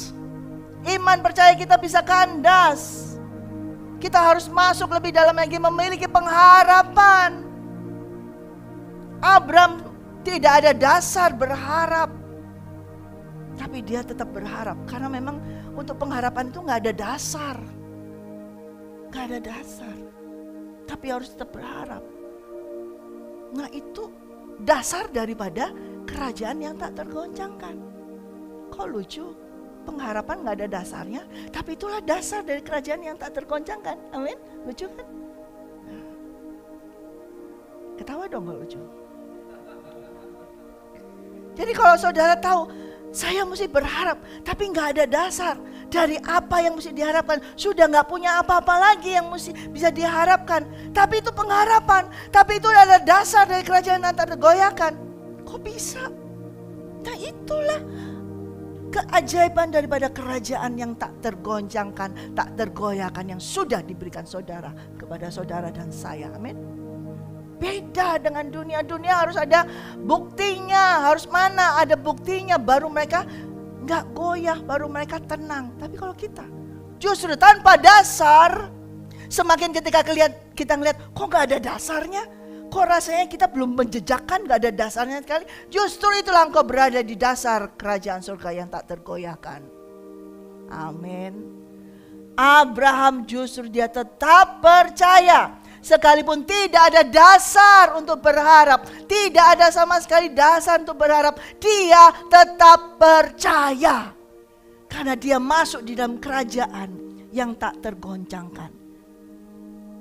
Iman percaya kita bisa kandas. Kita harus masuk lebih dalam lagi, memiliki pengharapan. Abraham tidak ada dasar berharap, tapi dia tetap berharap. Karena memang untuk pengharapan itu gak ada dasar. Gak ada dasar. Tapi harus tetap berharap. Nah itu dasar daripada kerajaan yang tak tergoncangkan. Kok lucu? Pengharapan gak ada dasarnya, tapi itulah dasar dari kerajaan yang tak tergoncangkan. Amin. Lucu kan? Nah. Ketawa dong kalau lucu. Jadi kalau saudara tahu, saya mesti berharap, tapi gak ada dasar dari apa yang mesti diharapkan. Sudah gak punya apa-apa lagi yang mesti bisa diharapkan. Tapi itu pengharapan, tapi itu adalah dasar dari kerajaan yang tak tergoyahkan. Kok bisa? Nah itulah keajaiban daripada kerajaan yang tak tergoncangkan, tak tergoyahkan yang sudah diberikan saudara kepada saudara dan saya. Amin. Beda dengan dunia. Dunia harus ada buktinya, harus mana ada buktinya baru mereka gak goyah, baru mereka tenang. Tapi kalau kita justru tanpa dasar, semakin ketika kita ngeliat kok gak ada dasarnya, kok kok rasanya kita belum menjejakkan, gak ada dasarnya sekali. Justru itulah engkau berada di dasar kerajaan surga yang tak tergoyahkan. Amin. Abraham justru dia tetap percaya. Sekalipun tidak ada dasar untuk berharap, tidak ada sama sekali dasar untuk berharap, dia tetap percaya. Karena dia masuk di dalam kerajaan yang tak tergoncangkan.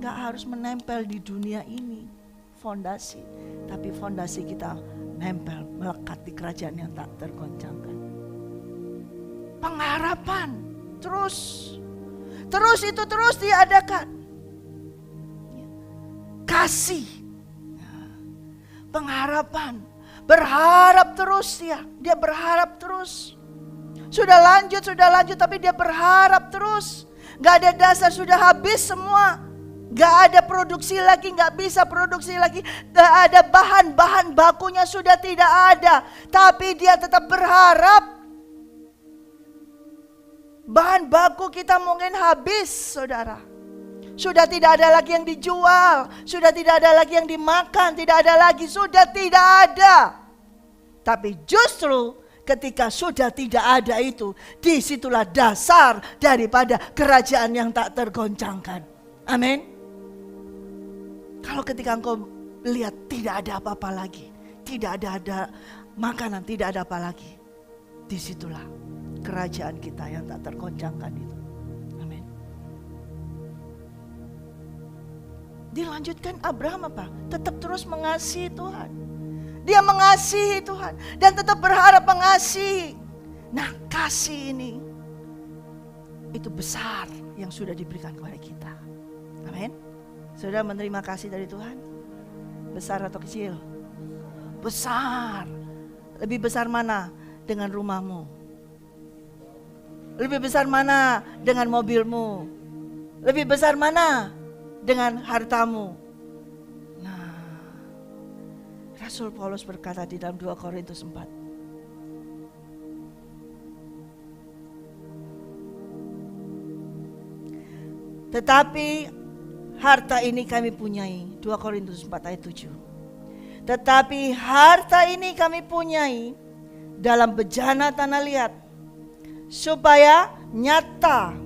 Gak harus menempel di dunia ini fondasi, tapi fondasi kita nempel, melekat di kerajaan yang tak tergoncangkan. Pengharapan terus itu terus diadakan. Kasih, pengharapan, berharap terus dia berharap terus. Sudah lanjut tapi dia berharap terus. Gak ada dasar, sudah habis semua. Gak ada produksi lagi, gak bisa produksi lagi. Gak ada bahan bakunya sudah tidak ada. Tapi dia tetap berharap. Bahan baku kita mungkin habis, saudara. Sudah tidak ada lagi yang dijual, sudah tidak ada lagi yang dimakan, tidak ada lagi, sudah tidak ada. Tapi justru ketika sudah tidak ada itu, disitulah dasar daripada kerajaan yang tak tergoncangkan. Amin. Kalau ketika engkau lihat tidak ada apa-apa lagi, tidak ada makanan, tidak ada apa lagi, disitulah kerajaan kita yang tak tergoncangkan itu. Dilanjutkan Abraham apa? Tetap terus mengasihi Tuhan. Dia mengasihi Tuhan dan tetap berharap mengasihi. Nah, kasih ini itu besar yang sudah diberikan kepada kita. Amin. Saudara menerima kasih dari Tuhan? Besar atau kecil? Besar. Lebih besar mana dengan rumahmu? Lebih besar mana dengan mobilmu? Lebih besar mana dengan hartamu? Nah, Rasul Paulus berkata di dalam 2 Korintus 4. Tetapi harta ini kami punyai, 2 Korintus 4 ayat 7. Tetapi harta ini kami punyai dalam bejana tanah liat, supaya nyata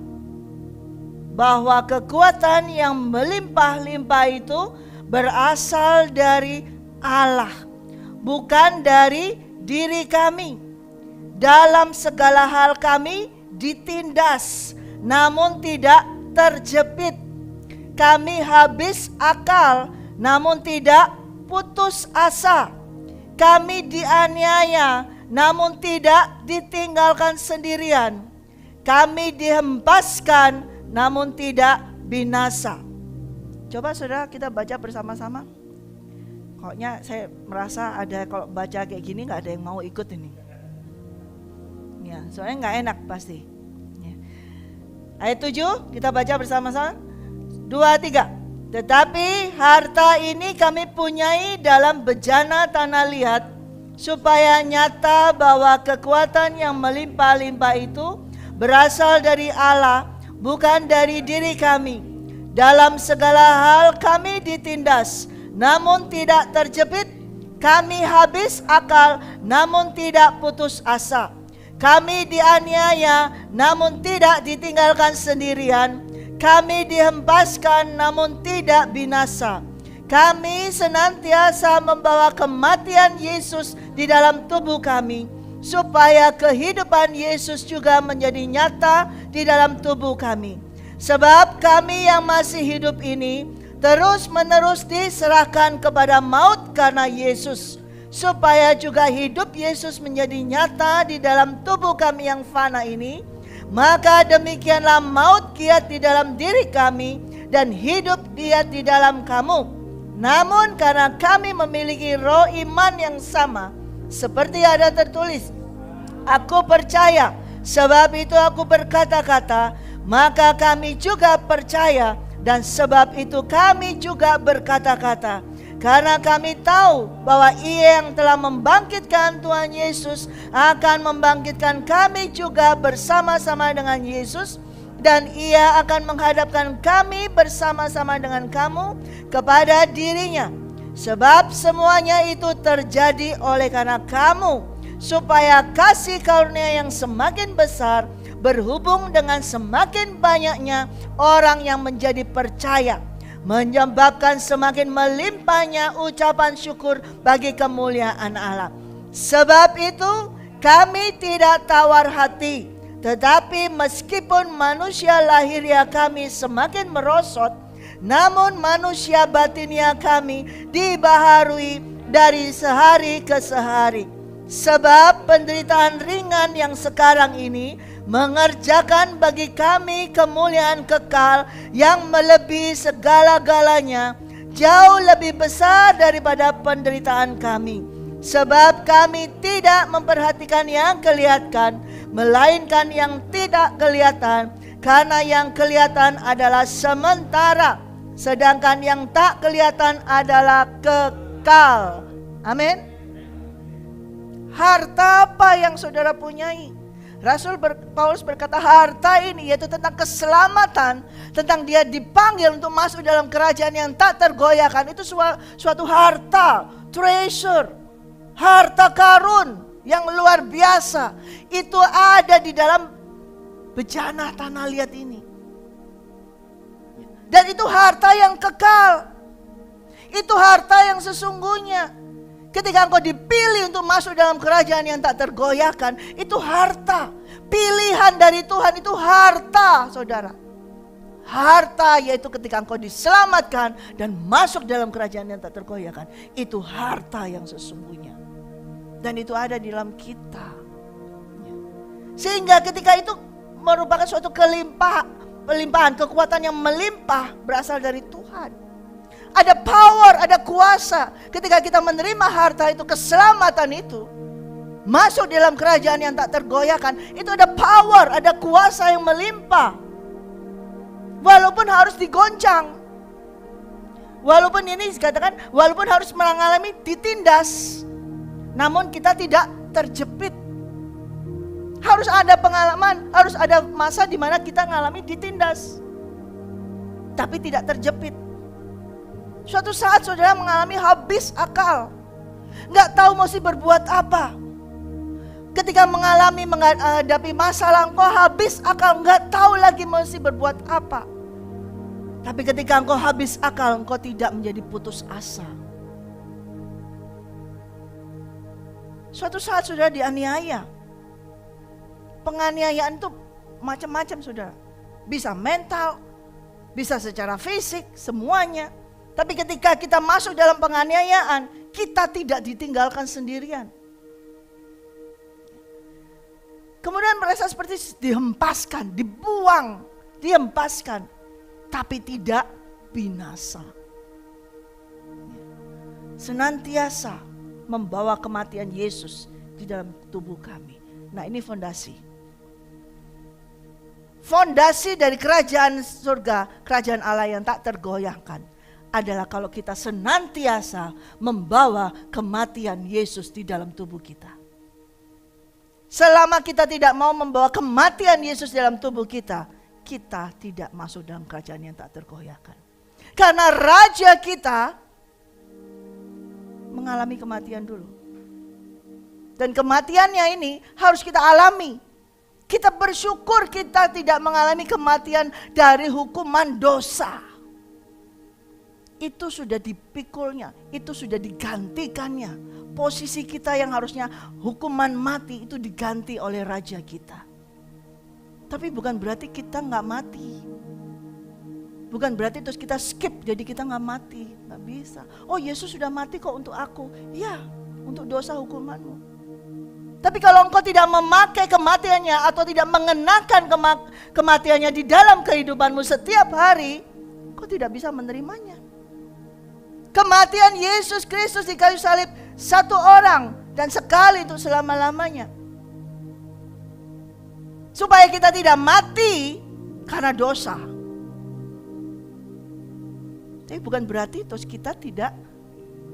bahwa kekuatan yang melimpah-limpah itu berasal dari Allah, bukan dari diri kami. Dalam segala hal kami ditindas, namun tidak terjepit. Kami habis akal, namun tidak putus asa. Kami dianiaya, namun tidak ditinggalkan sendirian. Kami dihempaskan, namun tidak binasa. Coba saudara kita baca bersama-sama. Kayaknya saya merasa ada kalau baca kayak gini gak ada yang mau ikut ini. Ya, soalnya gak enak pasti. Ya. Ayat 7 kita baca bersama-sama. 2, 3. Tetapi harta ini kami punyai dalam bejana tanah liat, supaya nyata bahwa kekuatan yang melimpah-limpah itu berasal dari Allah, bukan dari diri kami. Dalam segala hal kami ditindas, namun tidak terjepit. Kami habis akal, namun tidak putus asa. Kami dianiaya, namun tidak ditinggalkan sendirian. Kami dihempaskan, namun tidak binasa. Kami senantiasa membawa kematian Yesus di dalam tubuh kami, supaya kehidupan Yesus juga menjadi nyata di dalam tubuh kami. Sebab kami yang masih hidup ini terus-menerus diserahkan kepada maut karena Yesus, supaya juga hidup Yesus menjadi nyata di dalam tubuh kami yang fana ini. Maka demikianlah maut giat di dalam diri kami dan hidup giat di dalam kamu. Namun karena kami memiliki roh iman yang sama, seperti ada tertulis, aku percaya, sebab itu aku berkata-kata, maka kami juga percaya, dan sebab itu kami juga berkata-kata. Karena kami tahu bahwa Ia yang telah membangkitkan Tuhan Yesus akan membangkitkan kami juga bersama-sama dengan Yesus, dan Ia akan menghadapkan kami bersama-sama dengan kamu kepada dirinya. Sebab semuanya itu terjadi oleh karena kamu, supaya kasih karunia yang semakin besar berhubung dengan semakin banyaknya orang yang menjadi percaya, menyebabkan semakin melimpahnya ucapan syukur bagi kemuliaan Allah. Sebab itu kami tidak tawar hati, tetapi meskipun manusia lahiriah kami semakin merosot, namun manusia batinia kami dibaharui dari sehari ke sehari. Sebab penderitaan ringan yang sekarang ini mengerjakan bagi kami kemuliaan kekal yang melebihi segala-galanya, jauh lebih besar daripada penderitaan kami. Sebab kami tidak memperhatikan yang kelihatan, melainkan yang tidak kelihatan, karena yang kelihatan adalah sementara, sedangkan yang tak kelihatan adalah kekal. Amin. Harta apa yang saudara punyai? Paulus berkata harta ini yaitu tentang keselamatan, tentang dia dipanggil untuk masuk dalam kerajaan yang tak tergoyahkan. Itu suatu harta, treasure, harta karun yang luar biasa. Itu ada di dalam bejana tanah liat ini. Dan itu harta yang kekal. Itu harta yang sesungguhnya. Ketika engkau dipilih untuk masuk dalam kerajaan yang tak tergoyahkan, itu harta. Pilihan dari Tuhan itu harta, saudara. Harta yaitu ketika engkau diselamatkan dan masuk dalam kerajaan yang tak tergoyahkan. Itu harta yang sesungguhnya. Dan itu ada di dalam kita. Sehingga ketika itu merupakan suatu pelimpahan, kekuatan yang melimpah berasal dari Tuhan. Ada power, ada kuasa. Ketika kita menerima harta itu, keselamatan itu, masuk dalam kerajaan yang tak tergoyahkan, itu ada power, ada kuasa yang melimpah. Walaupun harus digoncang, walaupun ini dikatakan, walaupun harus mengalami ditindas, namun kita tidak terjepit. Harus ada pengalaman, harus ada masa di mana kita mengalami ditindas, tapi tidak terjepit. Suatu saat saudara mengalami habis akal, gak tahu mesti berbuat apa. Ketika menghadapi masalah, engkau habis akal, gak tahu lagi mesti berbuat apa. Tapi ketika engkau habis akal, engkau tidak menjadi putus asa. Suatu saat saudara dianiaya. Penganiayaan itu macam-macam, saudara. Bisa mental, bisa secara fisik, semuanya. Tapi ketika kita masuk dalam penganiayaan, kita tidak ditinggalkan sendirian. Kemudian merasa seperti dihempaskan, dibuang, dihempaskan, tapi tidak binasa. Senantiasa membawa kematian Yesus di dalam tubuh kami. Nah, ini fondasi. Fondasi dari kerajaan surga, kerajaan Allah yang tak tergoyahkan adalah kalau kita senantiasa membawa kematian Yesus di dalam tubuh kita. Selama kita tidak mau membawa kematian Yesus dalam tubuh kita, kita tidak masuk dalam kerajaan yang tak tergoyahkan. Karena raja kita mengalami kematian dulu. Dan kematiannya ini harus kita alami. Kita bersyukur kita tidak mengalami kematian dari hukuman dosa. Itu sudah dipikulnya, itu sudah digantikannya. Posisi kita yang harusnya hukuman mati itu diganti oleh raja kita. Tapi bukan berarti kita gak mati. Bukan berarti terus kita skip jadi kita gak mati. Gak bisa. Oh, Yesus sudah mati kok untuk aku. Ya, untuk dosa hukumanmu. Tapi kalau engkau tidak memakai kematiannya atau tidak mengenakan kematiannya di dalam kehidupanmu setiap hari, engkau tidak bisa menerimanya. Kematian Yesus Kristus di kayu salib satu orang dan sekali untuk selama-lamanya. Supaya kita tidak mati karena dosa. Tapi bukan berarti terus kita tidak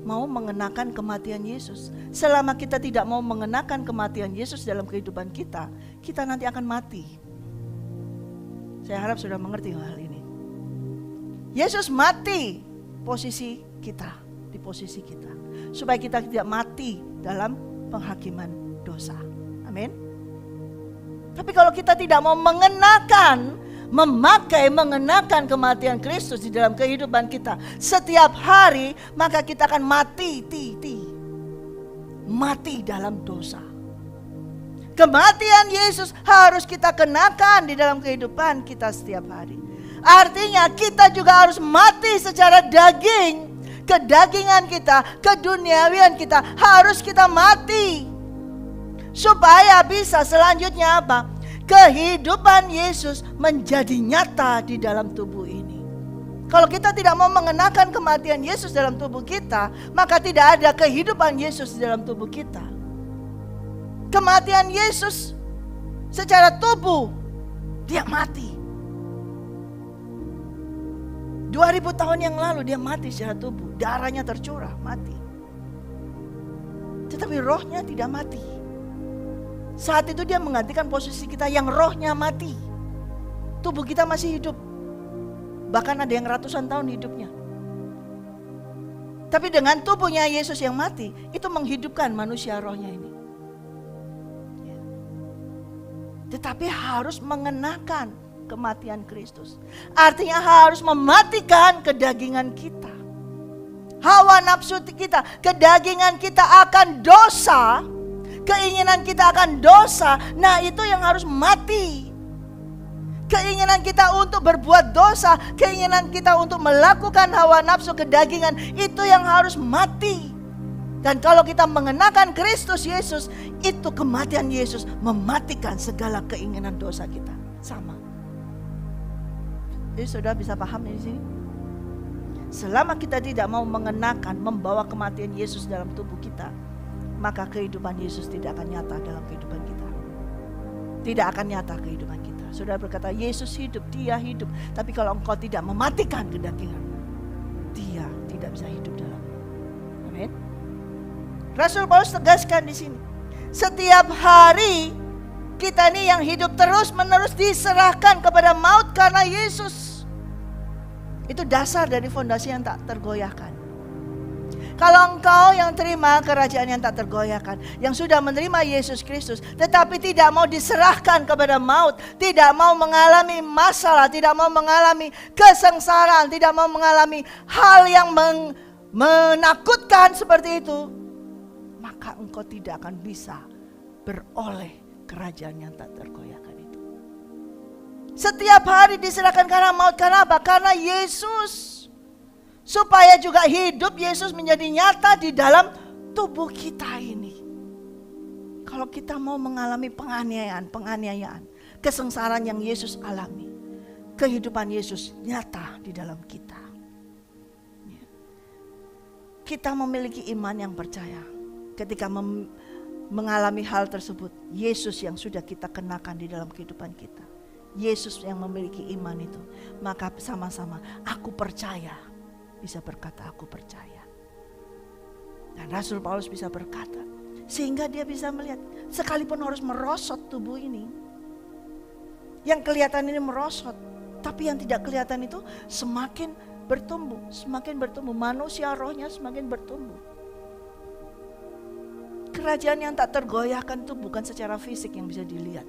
mau mengenakan kematian Yesus. Selama kita tidak mau mengenakan kematian Yesus dalam kehidupan kita, kita nanti akan mati. Saya harap sudah mengerti hal ini. Yesus mati posisi kita. di posisi kita, supaya kita tidak mati dalam penghakiman dosa. Amin. Tapi kalau kita tidak mau mengenakan kematian Kristus di dalam kehidupan kita setiap hari, maka kita akan mati dalam dosa. Kematian Yesus harus kita kenakan di dalam kehidupan kita setiap hari. Artinya kita juga harus mati secara daging. Kedagingan kita, keduniawian kita harus kita mati. Supaya bisa selanjutnya apa? Kehidupan Yesus menjadi nyata di dalam tubuh ini. Kalau kita tidak mau mengenakan kematian Yesus dalam tubuh kita, maka tidak ada kehidupan Yesus di dalam tubuh kita. Kematian Yesus secara tubuh, dia mati. 2000 tahun yang lalu dia mati secara tubuh, darahnya tercurah, mati. Tetapi rohnya tidak mati. Saat itu dia menggantikan posisi kita yang rohnya mati. Tubuh kita masih hidup. Bahkan ada yang ratusan tahun hidupnya. Tapi dengan tubuhnya Yesus yang mati, itu menghidupkan manusia rohnya ini. Tetapi harus mengenakan kematian Kristus. Artinya harus mematikan kedagingan kita. Hawa nafsu kita, kedagingan kita akan dosa. Keinginan kita akan dosa. Nah, itu yang harus mati. Keinginan kita untuk berbuat dosa, keinginan kita untuk melakukan hawa nafsu kedagingan, itu yang harus mati. Dan kalau kita mengenakan Kristus Yesus, itu kematian Yesus mematikan segala keinginan dosa kita. Sama. Jadi saudara bisa paham di sini? Selama kita tidak mau mengenakan, membawa kematian Yesus dalam tubuh kita, maka kehidupan Yesus tidak akan nyata dalam kehidupan kita. Tidak akan nyata kehidupan kita. Saudara berkata, Yesus hidup, dia hidup. Tapi kalau engkau tidak mematikan kedagingan, dia tidak bisa hidup dalam. Amin. Rasul Paulus tegaskan di sini, setiap hari kita ini yang hidup terus menerus diserahkan kepada maut karena Yesus. Itu dasar dari fondasi yang tak tergoyahkan. Kalau engkau yang terima kerajaan yang tak tergoyahkan, yang sudah menerima Yesus Kristus, tetapi tidak mau diserahkan kepada maut, tidak mau mengalami masalah, tidak mau mengalami kesengsaraan, tidak mau mengalami hal yang menakutkan seperti itu, maka engkau tidak akan bisa beroleh kerajaan yang tak tergoyahkan itu. Setiap hari diserahkan karena maut. Karena apa? Karena Yesus. Supaya juga hidup Yesus menjadi nyata di dalam tubuh kita ini. Kalau kita mau mengalami penganiayaan, kesengsaraan yang Yesus alami, kehidupan Yesus nyata di dalam kita. Kita memiliki iman yang percaya. Ketika mengalami hal tersebut, Yesus yang sudah kita kenakan di dalam kehidupan kita, Yesus yang memiliki iman itu, maka sama-sama aku percaya, bisa berkata aku percaya. Dan Rasul Paulus bisa berkata, sehingga dia bisa melihat, sekalipun harus merosot tubuh ini, yang kelihatan ini merosot, tapi yang tidak kelihatan itu semakin bertumbuh, manusia rohnya semakin bertumbuh. Kerajaan yang tak tergoyahkan itu bukan secara fisik yang bisa dilihat,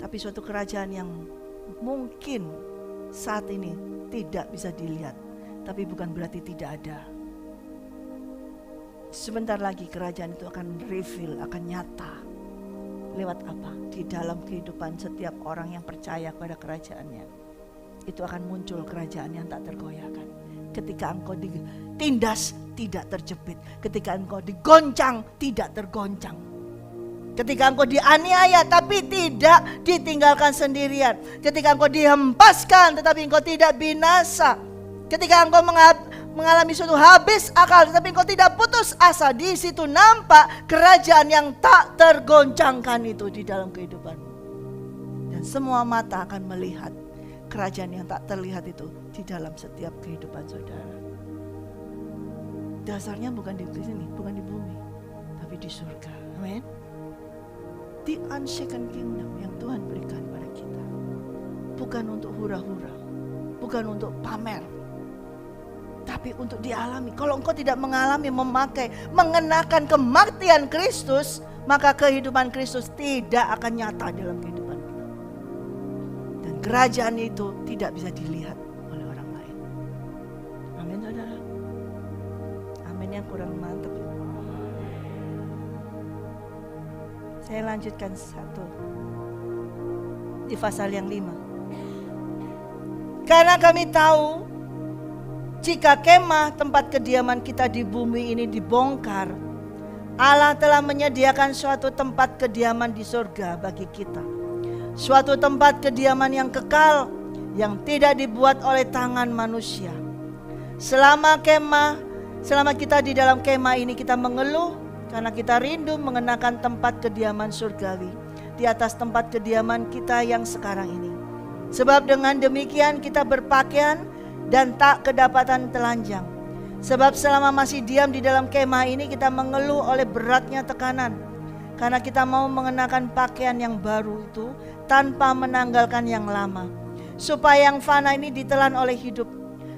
tapi suatu kerajaan yang mungkin saat ini tidak bisa dilihat, tapi bukan berarti tidak ada. Sebentar lagi kerajaan itu akan reveal, akan nyata. Lewat apa? Di dalam kehidupan setiap orang yang percaya pada kerajaannya. Itu akan muncul kerajaan yang tak tergoyahkan. Ketika engkau ditindas, tidak terjepit. Ketika engkau digoncang, tidak tergoncang. Ketika engkau dianiaya, tapi tidak ditinggalkan sendirian. Ketika engkau dihempaskan, tetapi engkau tidak binasa. Ketika engkau mengalami suatu habis akal, tetapi engkau tidak putus asa. Di situ nampak kerajaan yang tak tergoncangkan itu di dalam kehidupanmu. Dan semua mata akan melihat kerajaan yang tak terlihat itu di dalam setiap kehidupan saudara. Dasarnya bukan di sini, bukan di bumi, tapi di surga. Amin. The unshaken kingdom yang Tuhan berikan pada kita, bukan untuk hura-hura, bukan untuk pamer, tapi untuk dialami. Kalau engkau tidak mengalami, mengenakan kematian Kristus, maka kehidupan Kristus tidak akan nyata dalam kehidupan kita. Dan kerajaan itu tidak bisa dilihat oleh orang lain. Amin, saudara. Amin yang kurang mantap. Saya lanjutkan satu di pasal yang 5. Karena kami tahu jika kemah tempat kediaman kita di bumi ini dibongkar, Allah telah menyediakan suatu tempat kediaman di surga bagi kita. Suatu tempat kediaman yang kekal, yang tidak dibuat oleh tangan manusia. Selama kita di dalam kemah ini, kita mengeluh karena kita rindu mengenakan tempat kediaman surgawi di atas tempat kediaman kita yang sekarang ini. Sebab dengan demikian kita berpakaian dan tak kedapatan telanjang. Sebab selama masih diam di dalam kemah ini, kita mengeluh oleh beratnya tekanan, karena kita mau mengenakan pakaian yang baru itu tanpa menanggalkan yang lama, supaya yang fana ini ditelan oleh hidup.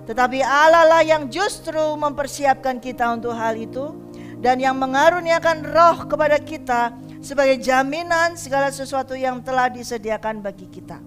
Tetapi Allah lah yang justru mempersiapkan kita untuk hal itu, dan yang mengaruniakan roh kepada kita sebagai jaminan segala sesuatu yang telah disediakan bagi kita.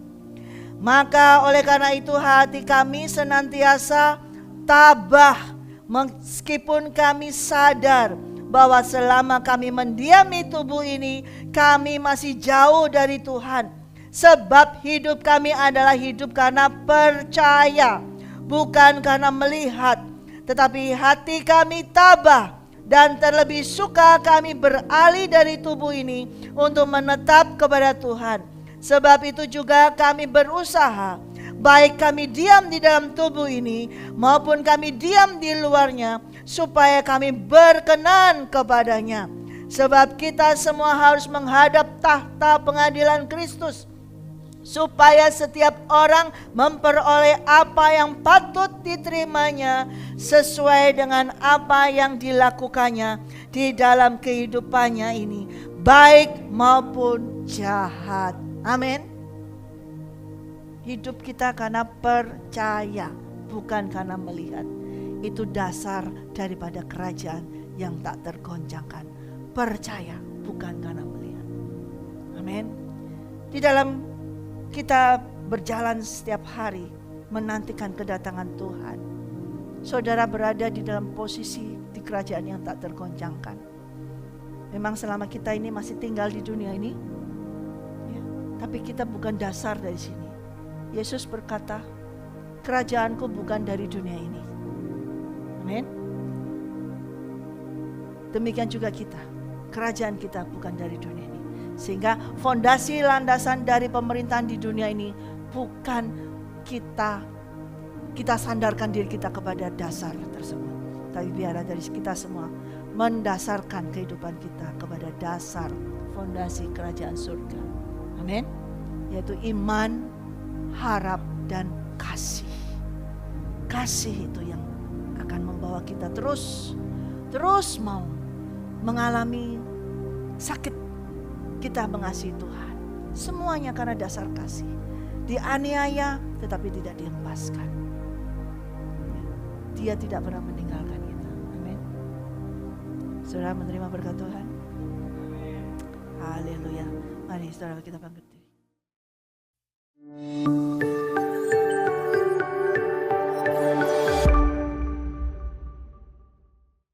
Maka oleh karena itu hati kami senantiasa tabah, meskipun kami sadar bahwa selama kami mendiami tubuh ini, kami masih jauh dari Tuhan. Sebab hidup kami adalah hidup karena percaya, bukan karena melihat. Tetapi hati kami tabah, dan terlebih suka kami beralih dari tubuh ini untuk menetap kepada Tuhan. Sebab itu juga kami berusaha, baik kami diam di dalam tubuh ini maupun kami diam di luarnya, supaya kami berkenan kepadanya. Sebab kita semua harus menghadap tahta pengadilan Kristus, supaya setiap orang memperoleh apa yang patut diterimanya sesuai dengan apa yang dilakukannya di dalam kehidupannya ini, baik maupun jahat. Amin. Hidup kita karena percaya, bukan karena melihat. Itu dasar daripada kerajaan yang tak tergoncangkan. Percaya, bukan karena melihat. Amin. Di dalam kita berjalan setiap hari menantikan kedatangan Tuhan, saudara berada di dalam posisi di kerajaan yang tak tergoncangkan. Memang selama kita ini masih tinggal di dunia ini, ya, tapi kita bukan dasar dari sini. Yesus berkata, kerajaanku bukan dari dunia ini. Amin. Demikian juga kita, kerajaan kita bukan dari dunia ini. Sehingga fondasi landasan dari pemerintahan di dunia ini bukan kita sandarkan diri kita kepada dasar tersebut, tapi biarlah dari kita semua mendasarkan kehidupan kita kepada dasar fondasi kerajaan surga. Amin. Yaitu iman, harap, dan kasih. Kasih itu yang akan membawa kita terus mau mengalami sakit. Kita mengasihi Tuhan, semuanya karena dasar kasih. Dianiaya tetapi tidak dilepaskan. Dia tidak pernah meninggalkan kita. Amin. Saudara menerima berkat Tuhan. Haleluya. Mari saudara kita bangkit.